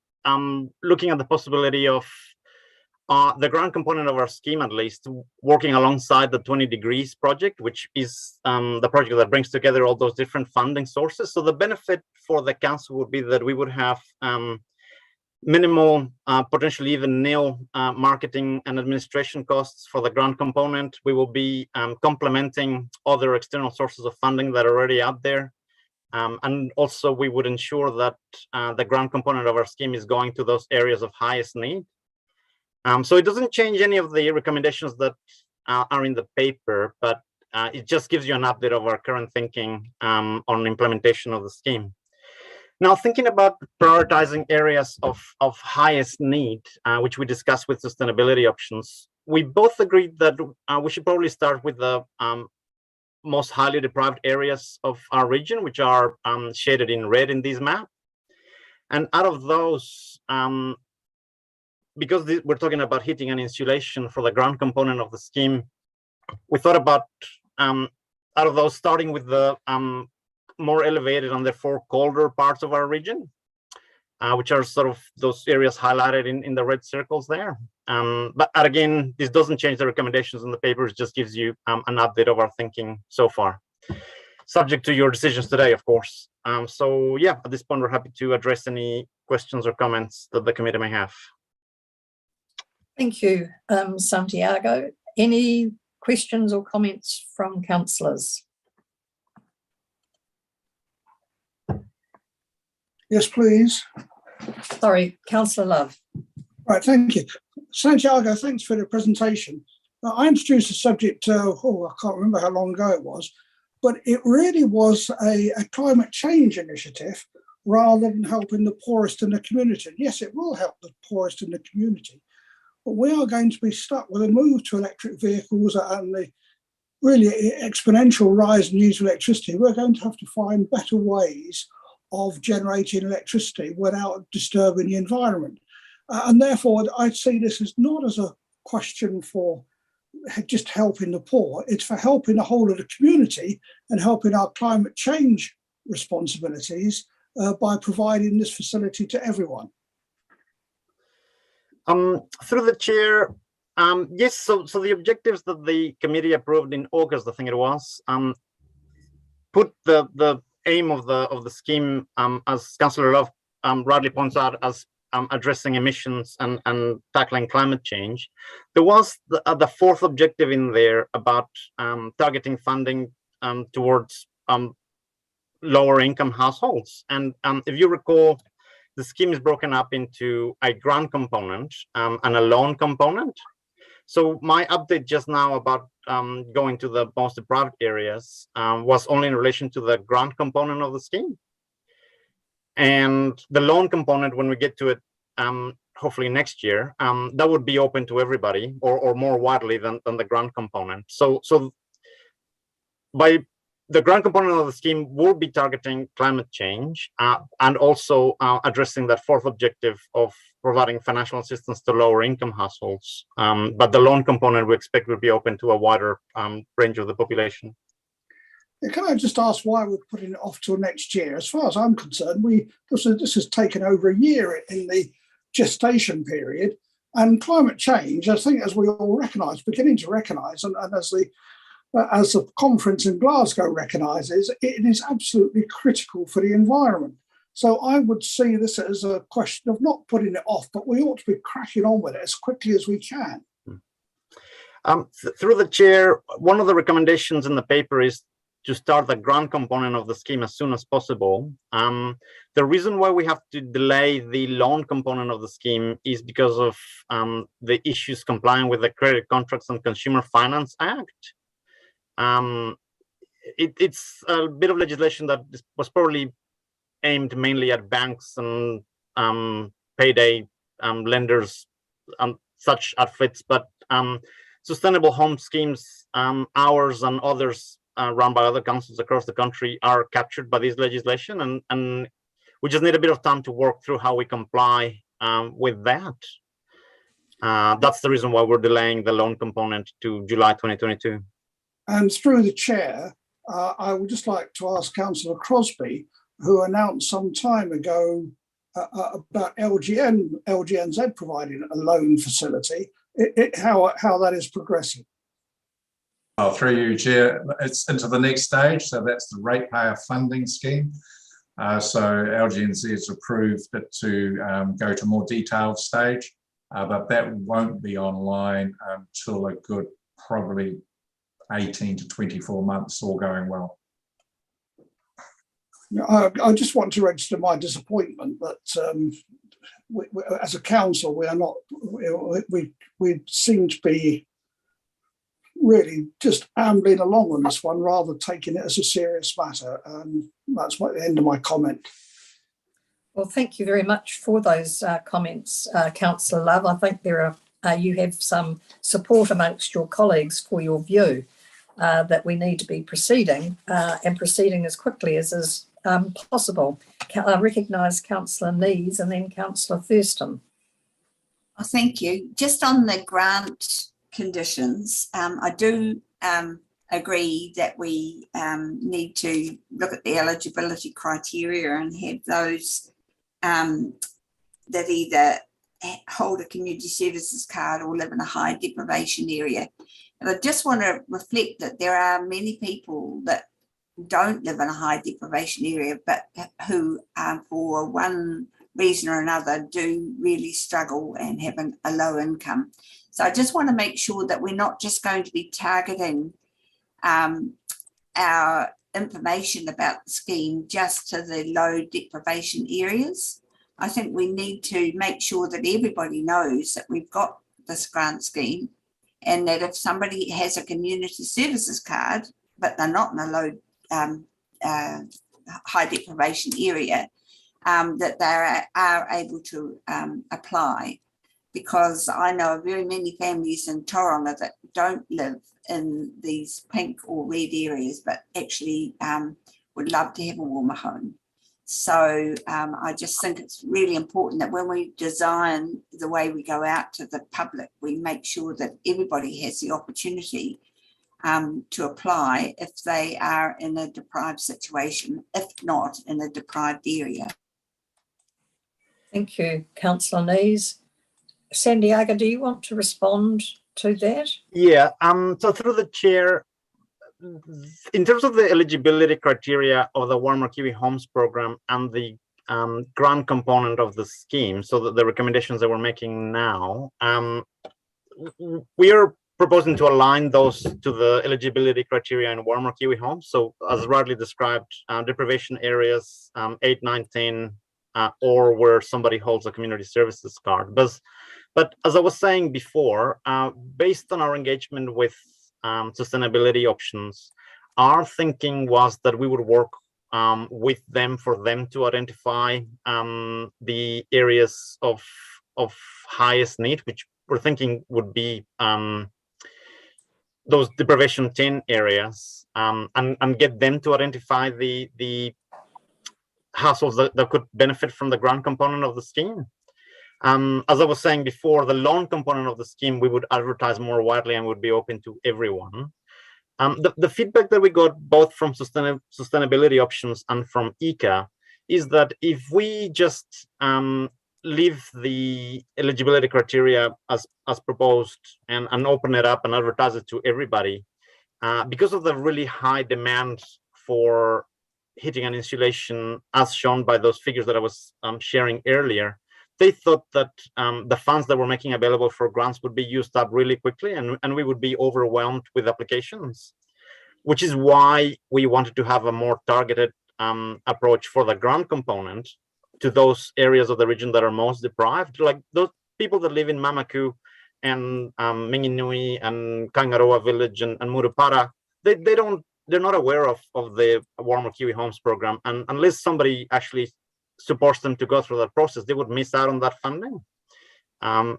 [SPEAKER 20] looking at the possibility of the grant component of our scheme, at least, working alongside the 20 Degrees project, which is the project that brings together all those different funding sources. So the benefit for the council would be that we would have minimal, potentially even nil marketing and administration costs for the grant component. We will be complementing other external sources of funding that are already out there. And also we would ensure that the grant component of our scheme is going to those areas of highest need. So it doesn't change any of the recommendations that are in the paper, but it just gives you an update of our current thinking on implementation of the scheme. Now, thinking about prioritizing areas of highest need, which we discussed with sustainability options, we both agreed that we should probably start with the most highly deprived areas of our region, which are shaded in red in this map. And out of those, because we're talking about heating and insulation for the ground component of the scheme, we thought about, out of those, starting with the more elevated and therefore colder parts of our region, which are sort of those areas highlighted in the red circles there. But again, this doesn't change the recommendations in the paper, it just gives you an update of our thinking so far, subject to your decisions today, of course. So yeah, at this point, we're happy to address any questions or comments that the committee may have.
[SPEAKER 1] Thank you, Santiago. Any questions or comments from councillors?
[SPEAKER 16] Yes, please.
[SPEAKER 1] Sorry, Councillor Love.
[SPEAKER 16] Right, thank you. Santiago, thanks for the presentation. I introduced the subject, I can't remember how long ago it was, but it really was a climate change initiative rather than helping the poorest in the community. Yes, it will help the poorest in the community, but we are going to be stuck with a move to electric vehicles and the really exponential rise in use of electricity. We're going to have to find better ways of generating electricity without disturbing the environment. And therefore, I see this as not as a question for just helping the poor, it's for helping the whole of the community and helping our climate change responsibilities by providing this facility to everyone.
[SPEAKER 20] Through the chair, Yes, so the objectives that the committee approved in August, I think it was, put the aim of the scheme, as Councillor Love rightly points out, as addressing emissions and tackling climate change. There was the fourth objective in there about targeting funding towards lower income households. And if you recall, the scheme is broken up into a grant component and a loan component. So my update just now about going to the most deprived areas was only in relation to the grant component of the scheme. And the loan component, when we get to it, hopefully next year, that would be open to everybody or more widely than the grant component. So by the grant component of the scheme will be targeting climate change and also addressing that fourth objective of providing financial assistance to lower income households. But the loan component we expect will be open to a wider range of the population.
[SPEAKER 16] Can I just ask why we're putting it off till next year? As far as I'm concerned, this has taken over a year in the gestation period, and climate change, I think, as we all recognise, beginning to recognise, and as the conference in Glasgow recognises, it is absolutely critical for the environment. So I would see this as a question of not putting it off, but we ought to be cracking on with it as quickly as we can.
[SPEAKER 20] Through the chair, one of the recommendations in the paper is to start the grant component of the scheme as soon as possible. The reason why we have to delay the loan component of the scheme is because of the issues complying with the Credit Contracts and Consumer Finance Act. It's a bit of legislation that was probably aimed mainly at banks and payday lenders and such outfits, but sustainable home schemes, ours and others run by other councils across the country, are captured by this legislation, and we just need a bit of time to work through how we comply with that. That's the reason why we're delaying the loan component to July 2022. And
[SPEAKER 16] through the chair, I would just like to ask Councillor Crosby, who announced some time ago about LGNZ providing a loan facility, how that is progressing.
[SPEAKER 8] Well, through you, Chair, it's into the next stage. So that's the ratepayer funding scheme. So LGNZ has approved it to go to a more detailed stage, but that won't be online until a good probably 18 to 24 months, all going well.
[SPEAKER 16] I just want to register my disappointment that we, as a council, we are not, we seem to be really just ambling along on this one rather than taking it as a serious matter. That's the end of my comment.
[SPEAKER 1] Well, thank you very much for those comments, Councillor Love. I think there are you have some support amongst your colleagues for your view that we need to be proceeding and proceeding as quickly as is possible. I recognise Councillor Nees and then Councillor Thurston.
[SPEAKER 3] Oh, thank you. Just on the grant conditions, I do agree that we need to look at the eligibility criteria and have those that either hold a community services card or live in a high deprivation area. And I just want to reflect that there are many people that don't live in a high deprivation area, but who for one reason or another do really struggle and have a low income. So I just want to make sure that we're not just going to be targeting our information about the scheme just to the low deprivation areas. I think we need to make sure that everybody knows that we've got this grant scheme, and that if somebody has a community services card, but they're not in a low high deprivation area, that they are able to apply. Because I know of very many families in Tauranga that don't live in these pink or red areas, but actually would love to have a warmer home. So I just think it's really important that when we design the way we go out to the public, we make sure that everybody has the opportunity to apply if they are in a deprived situation, if not in a deprived area.
[SPEAKER 1] Thank you, Councillor Nees. Santiago, do you want to respond to that?
[SPEAKER 20] Yeah, so through the chair, in terms of the eligibility criteria of the Warmer Kiwi Homes program and the grant component of the scheme, so that the recommendations that we're making now, we are proposing to align those to the eligibility criteria in Warmer Kiwi Homes. So as rightly described, deprivation areas, 8, 9, 10, or where somebody holds a community services card. But as I was saying before, based on our engagement with sustainability options, our thinking was that we would work with them for them to identify the areas of highest need, which we're thinking would be those deprivation 10 areas, and get them to identify the households that could benefit from the grant component of the scheme. As I was saying before, the loan component of the scheme, we would advertise more widely and would be open to everyone. The feedback that we got both from sustainability options and from ICA is that if we just leave the eligibility criteria as proposed and open it up and advertise it to everybody, because of the really high demand for heating and insulation, as shown by those figures that I was sharing earlier, they thought that the funds that were making available for grants would be used up really quickly, and we would be overwhelmed with applications, which is why we wanted to have a more targeted approach for the grant component to those areas of the region that are most deprived, like those people that live in Mamaku and Minginui and Kangaroa village and Murupara. They're not aware of the Warmer Kiwi Homes program, and unless somebody actually supports them to go through that process, they would miss out on that funding. You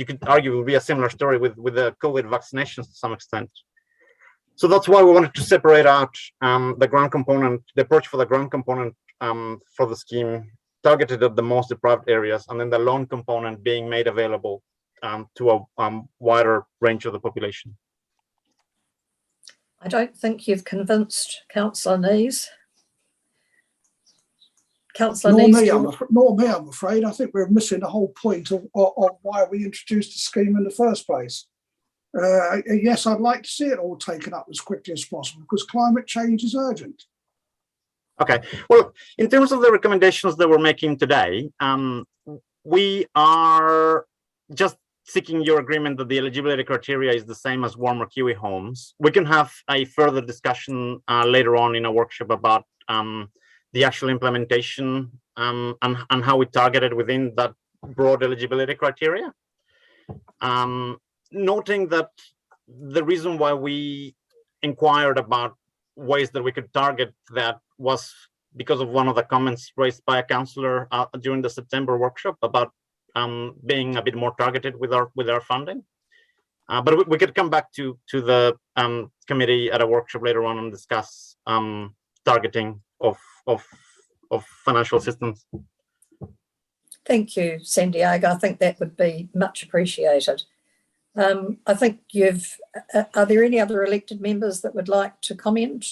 [SPEAKER 20] could argue it would be a similar story with the COVID vaccinations to some extent. So that's why we wanted to separate out the grant component, the approach for the grant component for the scheme targeted at the most deprived areas, and then the loan component being made available to a wider range of the population.
[SPEAKER 1] I don't think you've convinced Councillor Nees. Councillor Nees.
[SPEAKER 16] Nor me, I'm afraid. I think we're missing the whole point of why we introduced the scheme in the first place. Yes, I'd like to see it all taken up as quickly as possible because climate change is urgent.
[SPEAKER 20] Okay, well, in terms of the recommendations that we're making today, we are just seeking your agreement that the eligibility criteria is the same as Warmer Kiwi Homes. We can have a further discussion later on in a workshop about the actual implementation and how we target it within that broad eligibility criteria. Noting that the reason why we inquired about ways that we could target that was because of one of the comments raised by a councillor during the September workshop about being a bit more targeted with our funding. But we could come back to the committee at a workshop later on and discuss targeting of financial assistance.
[SPEAKER 1] Thank you, Santiago. I think that would be much appreciated. I think are there any other elected members that would like to comment?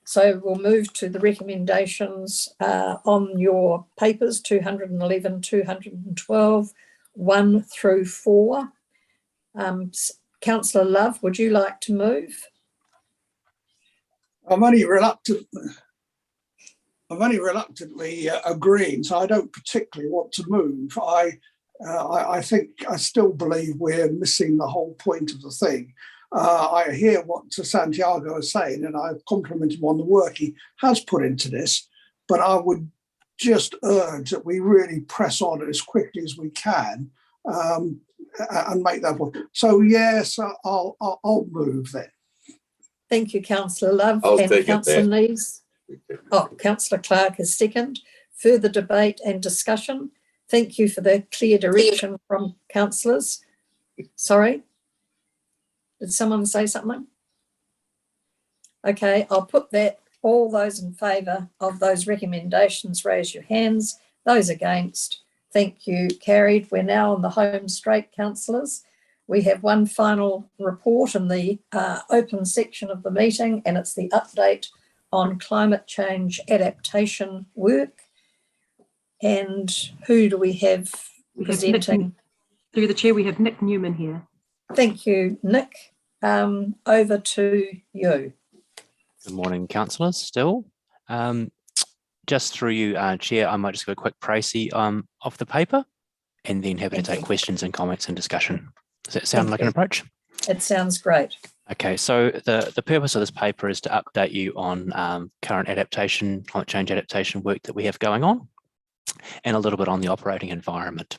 [SPEAKER 1] So we'll move to the recommendations on your papers, 211, 212, 1 through 4. Councillor Love, would you like to move?
[SPEAKER 16] I'm only reluctantly agreeing, so I don't particularly want to move. I think I still believe we're missing the whole point of the thing. I hear what Santiago is saying, and I compliment him on the work he has put into this, but I would just urge that we really press on as quickly as we can and make that point. So yes, I'll move then.
[SPEAKER 1] Thank you, Councillor Love.
[SPEAKER 15] I'll
[SPEAKER 1] and
[SPEAKER 15] take
[SPEAKER 1] Councillor
[SPEAKER 15] it
[SPEAKER 1] Nees. Oh, Councillor Clark is second. Further debate and discussion. Thank you for the clear direction from councillors. Sorry, did someone say something? Okay, I'll put that. All those in favour of those recommendations, raise your hands. Those against, thank you, carried. We're now on the home straight, councillors. We have one final report in the open section of the meeting, and it's the update on climate change adaptation work. And who do we have presenting?
[SPEAKER 2] Through the chair, we have Nick Newman here.
[SPEAKER 1] Thank you, Nick. Over to you.
[SPEAKER 21] Good morning, councillors. Still, just through you, Chair, I might just give a quick précis of the paper, and then happy to take questions and comments and discussion. Does that sound like an approach?
[SPEAKER 1] It sounds great.
[SPEAKER 21] Okay, so the purpose of this paper is to update you on current adaptation, climate change adaptation work that we have going on, and a little bit on the operating environment.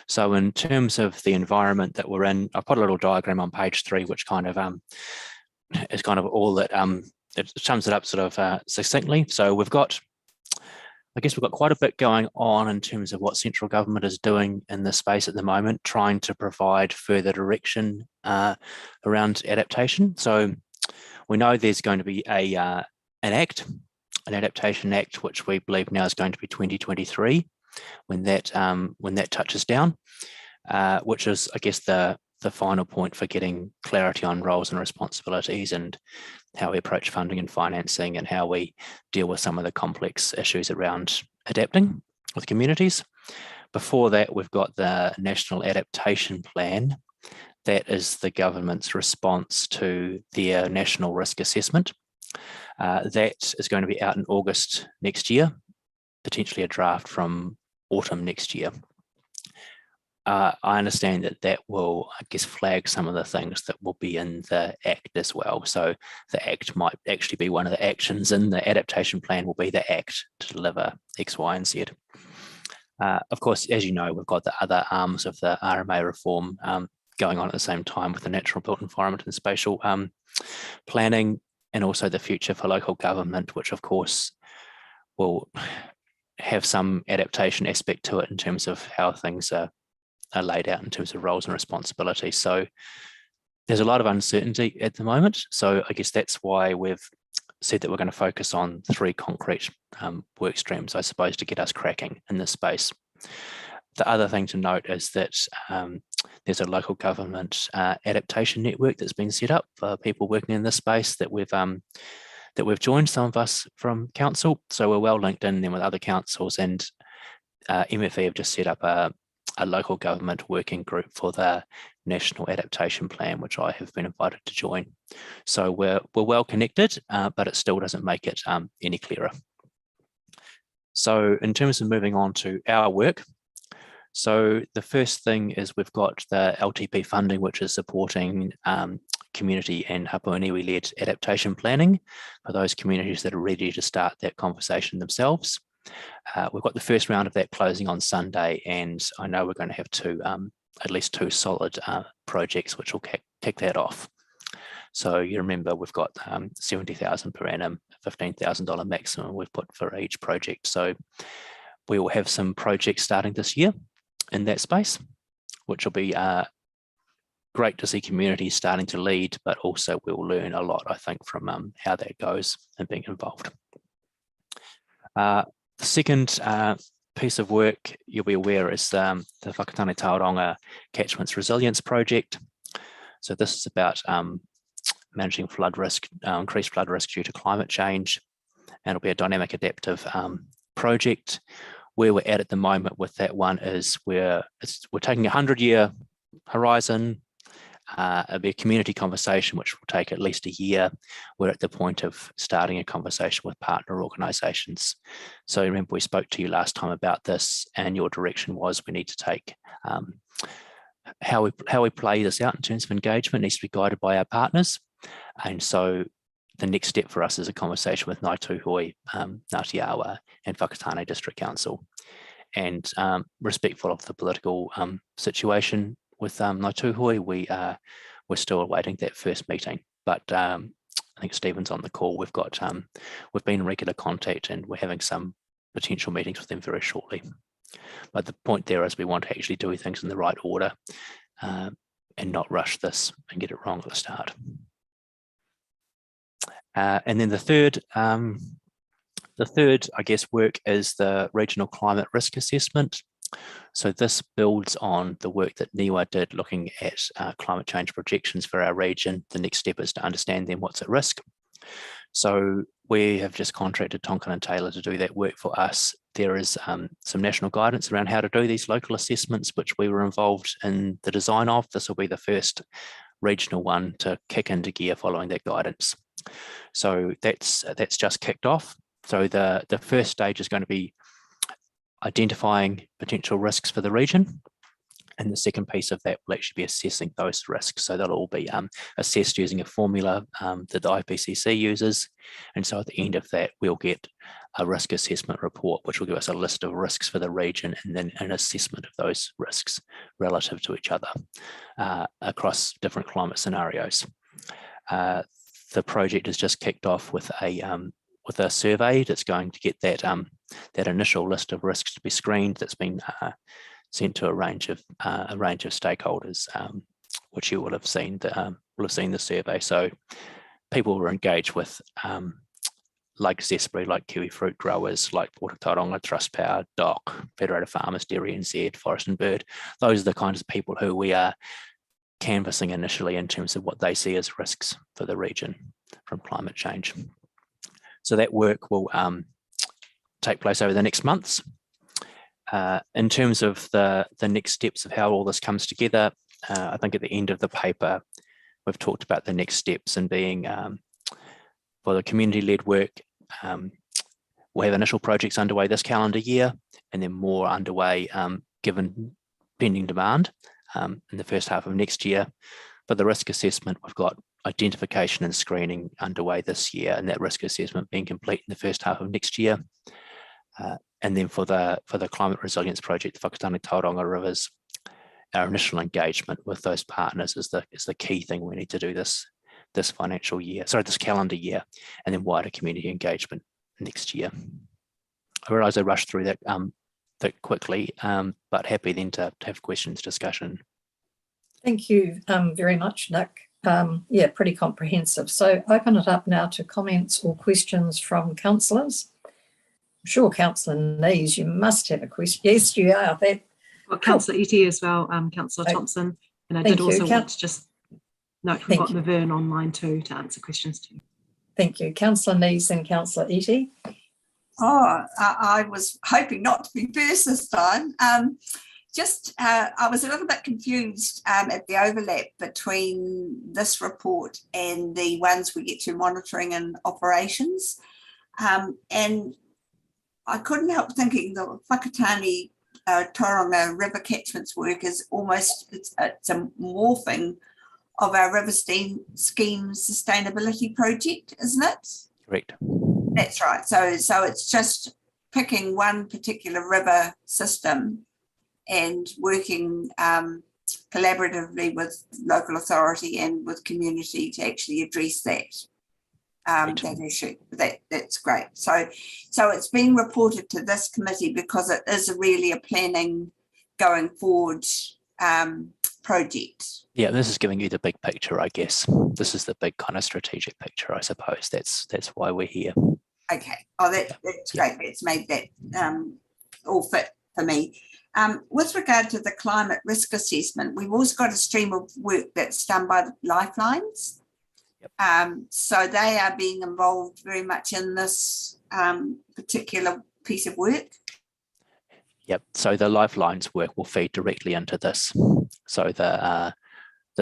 [SPEAKER 21] So in terms of the environment that we're in, I put a little diagram on page 3, which kind of is kind of all that it sums it up sort of succinctly. So we've got, I guess we've got quite a bit going on in terms of what central government is doing in this space at the moment, trying to provide further direction around adaptation. So we know there's going to be an Adaptation Act, which we believe now is going to be 2023 when that touches down, which is, I guess, the final point for getting clarity on roles and responsibilities and how we approach funding and financing and how we deal with some of the complex issues around adapting with communities. Before that, we've got the National Adaptation Plan. That is the government's response to their National Risk Assessment. That is going to be out in August next year, potentially a draft from autumn next year. I understand that will, I guess, flag some of the things that will be in the Act as well. So the Act might actually be one of the actions in the adaptation plan will be the Act to deliver X, Y, and Z. Of course, as you know, we've got the other arms of the RMA reform going on at the same time with the natural built environment and spatial planning, and also the future for local government, which of course will have some adaptation aspect to it in terms of how things are laid out in terms of roles and responsibilities. So there's a lot of uncertainty at the moment. So I guess that's why we've said that we're going to focus on 3 concrete work streams, I suppose, to get us cracking in this space. The other thing to note is that there's a local government adaptation network that's been set up for people working in this space that we've joined, some of us from council. So we're well linked in then with other councils, and MFE have just set up a local government working group for the National Adaptation Plan, which I have been invited to join. So we're well connected, but it still doesn't make it any clearer. So in terms of moving on to our work, so the first thing is we've got the Ltp Funding, which is supporting community and Hapauiwi-led adaptation planning for those communities that are ready to start that conversation themselves. We've got the first round of that closing on Sunday, and I know we're going to have at least two solid projects which will kick that off. So you remember we've got 70,000 per annum, $15,000 maximum we've put for each project. So we will have some projects starting this year in that space, which will be great to see communities starting to lead, but also we'll learn a lot, I think, from how that goes and being involved. The second piece of work you'll be aware is the Whakatani Tauranga Catchments Resilience Project. So this is about managing flood risk, increased flood risk due to climate change, and it'll be a dynamic adaptive project. Where we're at the moment with that one is we're taking a 100-year horizon. It'll be a community conversation which will take at least a year. We're at the point of starting a conversation with partner organisations. So remember we spoke to you last time about this, and your direction was we need to take how we play this out in terms of engagement needs to be guided by our partners. And so the next step for us is a conversation with Ngāi Tūhoe, Ngāti Awa and Whakatani District Council. And respectful of the political situation with Ngāi Tūhoe, we're still awaiting that first meeting. But I think Stephen's on the call. We've been in regular contact and we're having some potential meetings with them very shortly. But the point there is we want to actually do things in the right order and not rush this and get it wrong at the start. And then the third, I guess, work is the Regional Climate Risk Assessment. So this builds on the work that NIWA did looking at climate change projections for our region. The next step is to understand then what's at risk. So we have just contracted Tonkin and Taylor to do that work for us there is some national guidance around how to do these local assessments, which we were involved in the design of. This will be the first regional one to kick into gear following that guidance. So that's just kicked off. So the first stage is going to be identifying potential risks for the region. And the second piece of that will actually be assessing those risks. So that'll all be assessed using a formula that the IPCC uses. And so at the end of that, we'll get a risk assessment report, which will give us a list of risks for the region and then an assessment of those risks relative to each other across different climate scenarios. The project has just kicked off with a survey that's going to get that initial list of risks to be screened. That's been sent to a range of stakeholders, which you will have seen. The survey. So people were engaged with, like Zespri, like kiwi fruit growers, like Port of Tauranga, Trustpower, DOC, Federated Farmers, Dairy NZ, Forest and Bird. Those are the kinds of people who we are canvassing initially in terms of what they see as risks for the region from climate change. So that work will take place over the next months. In terms of the next steps of how all this comes together, I think at the end of the paper, we've talked about the next steps and being for the community-led work, we'll have initial projects underway this calendar year and then more underway given pending demand in the first half of next year. For the risk assessment, we've got identification and screening underway this year, and that risk assessment being complete in the first half of next year. And then for the climate resilience project, the Whakatani Tauranga Rivers, our initial engagement with those partners is the key thing we need to do this financial year, this calendar year, and then wider community engagement next year. I realise I rushed through that quickly, but happy then to have questions, discussion.
[SPEAKER 1] Thank you very much, Nick. Yeah, pretty comprehensive. So open it up now to comments or questions from councillors. I'm sure Councillor Nees, you must have a question. Yes, you are.
[SPEAKER 2] Well, Councillor Iti as well, Councillor Thompson. And I did also want to just note we've got Maverne online too to answer questions too.
[SPEAKER 1] Thank you. Councillor Nees and Councillor Iti.
[SPEAKER 3] Oh, I was hoping not to be first this time. I was a little bit confused at the overlap between this report and the ones we get to monitoring and operations. And I couldn't help thinking the Whakatani Tauranga river catchments work is almost, it's a morphing of our river scheme sustainability project, isn't it?
[SPEAKER 21] Correct.
[SPEAKER 3] That's right. So it's just picking one particular river system and working collaboratively with local authority and with community to actually address that issue. That's great. So it's being reported to this committee because it is really a planning going forward project.
[SPEAKER 21] Yeah, this is giving you the big picture, I guess. This is the big kind of strategic picture, I suppose. That's why we're here.
[SPEAKER 3] Okay. Oh, that's great. That's made that all fit for me. With regard to the climate risk assessment, we've also got a stream of work that's done by the Lifelines. Yep. So they are being involved very much in this particular piece of work.
[SPEAKER 21] Yep. So the Lifelines work will feed directly into this. So the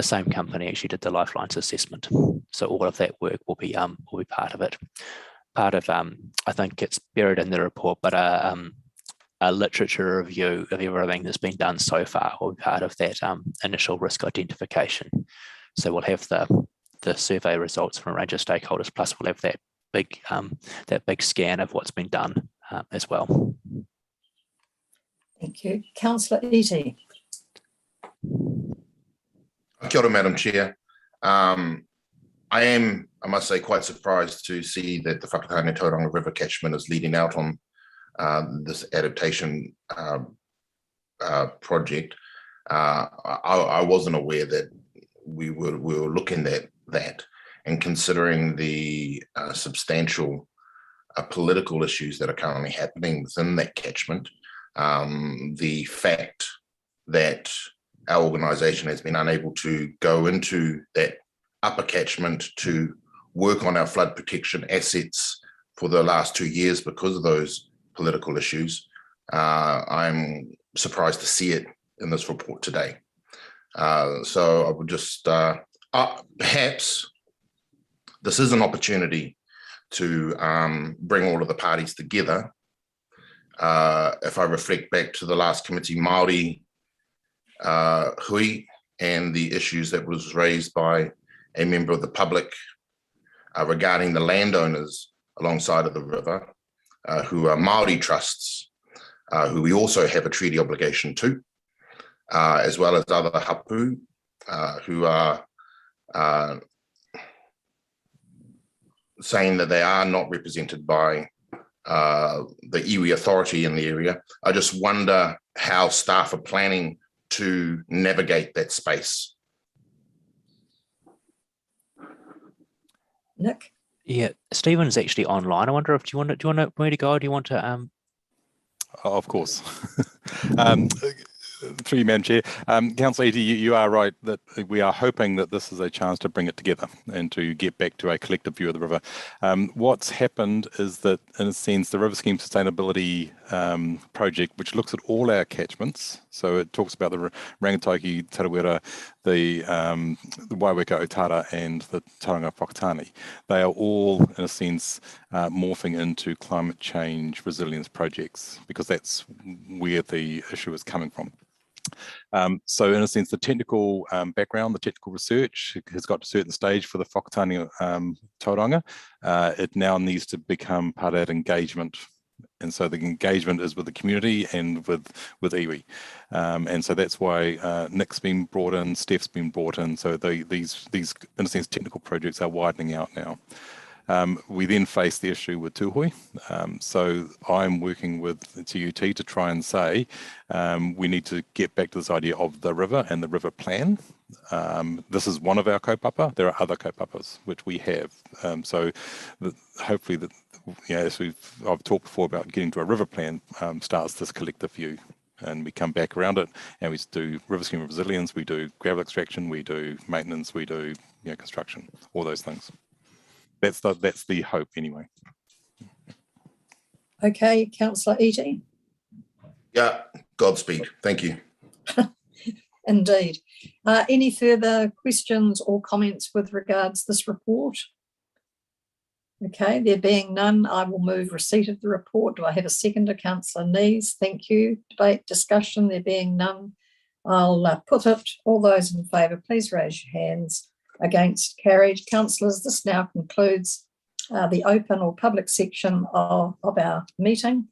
[SPEAKER 21] same company actually did the Lifelines assessment. So all of that work will be part of it. Part of I think it's buried in the report, but a literature review of everything that's been done so far will be part of that initial risk identification. So we'll have the survey results from a range of stakeholders, plus we'll have that big scan of what's been done as well.
[SPEAKER 1] Thank you. Councillor Iti.
[SPEAKER 7] Kia ora, Madam Chair. I am, I must say, quite surprised to see that the Whakatani Tauranga River catchment is leading out on this adaptation project. I wasn't aware that we were looking at that, and considering the substantial political issues that are currently happening within that catchment, the fact that our organisation has been unable to go into that upper catchment to work on our flood protection assets for the last 2 years because of those political issues. I'm surprised to see it in this report today. So I would just, perhaps this is an opportunity to bring all of the parties together. If I reflect back to the last committee, Māori hui, and the issues that was raised by a member of the public regarding the landowners alongside of the river, who are Māori trusts, who we also have a treaty obligation to, as well as other hapu, who are saying that they are not represented by the iwi authority in the area. I just wonder how staff are planning to navigate that space.
[SPEAKER 1] Nick?
[SPEAKER 21] Yeah, Stephen's actually online. I wonder if do you want where to go? Do you want to
[SPEAKER 4] Of course. Through you, Madam Chair. Councillor Eadie, you are right that we are hoping that this is a chance to bring it together and to get back to a collective view of the river. What's happened is that, in a sense, the River Scheme Sustainability project, which looks at all our catchments, so it talks about the Rangataiki, Tarawera, the Waiweka Otara and the Tauranga Whakatani. They are all, in a sense, morphing into climate change resilience projects, because that's where the issue is coming from. So in a sense, the technical background, the technical research has got to a certain stage for the Whakatani Tauranga. It now needs to become part of that engagement. And so the engagement is with the community and with iwi. And so that's why Nick's been brought in, Steph's been brought in. So these, in a sense, technical projects are widening out now. We then face the issue with tūhoi. So I'm working with TUT to try and say we need to get back to this idea of the river and the river plan. This is one of our kaupapa. There are other kaupapas which we have. So hopefully, as I've talked before about getting to a river plan, starts this collective view. And we come back around it, and we do river scheme resilience, we do gravel extraction, we do maintenance, we do construction, all those things. That's the hope anyway.
[SPEAKER 1] Okay, Councillor Eadie.
[SPEAKER 7] Yeah, Godspeed. Thank you.
[SPEAKER 1] Indeed. Any further questions or comments with regards to this report? Okay, there being none, I will move receipt of the report. Do I have a seconder? Councillor Nees, thank you. Debate, discussion, there being none, I'll put it. All those in favour, please raise your hands. Against, carried. Councillors, this now concludes the open or public section of our meeting.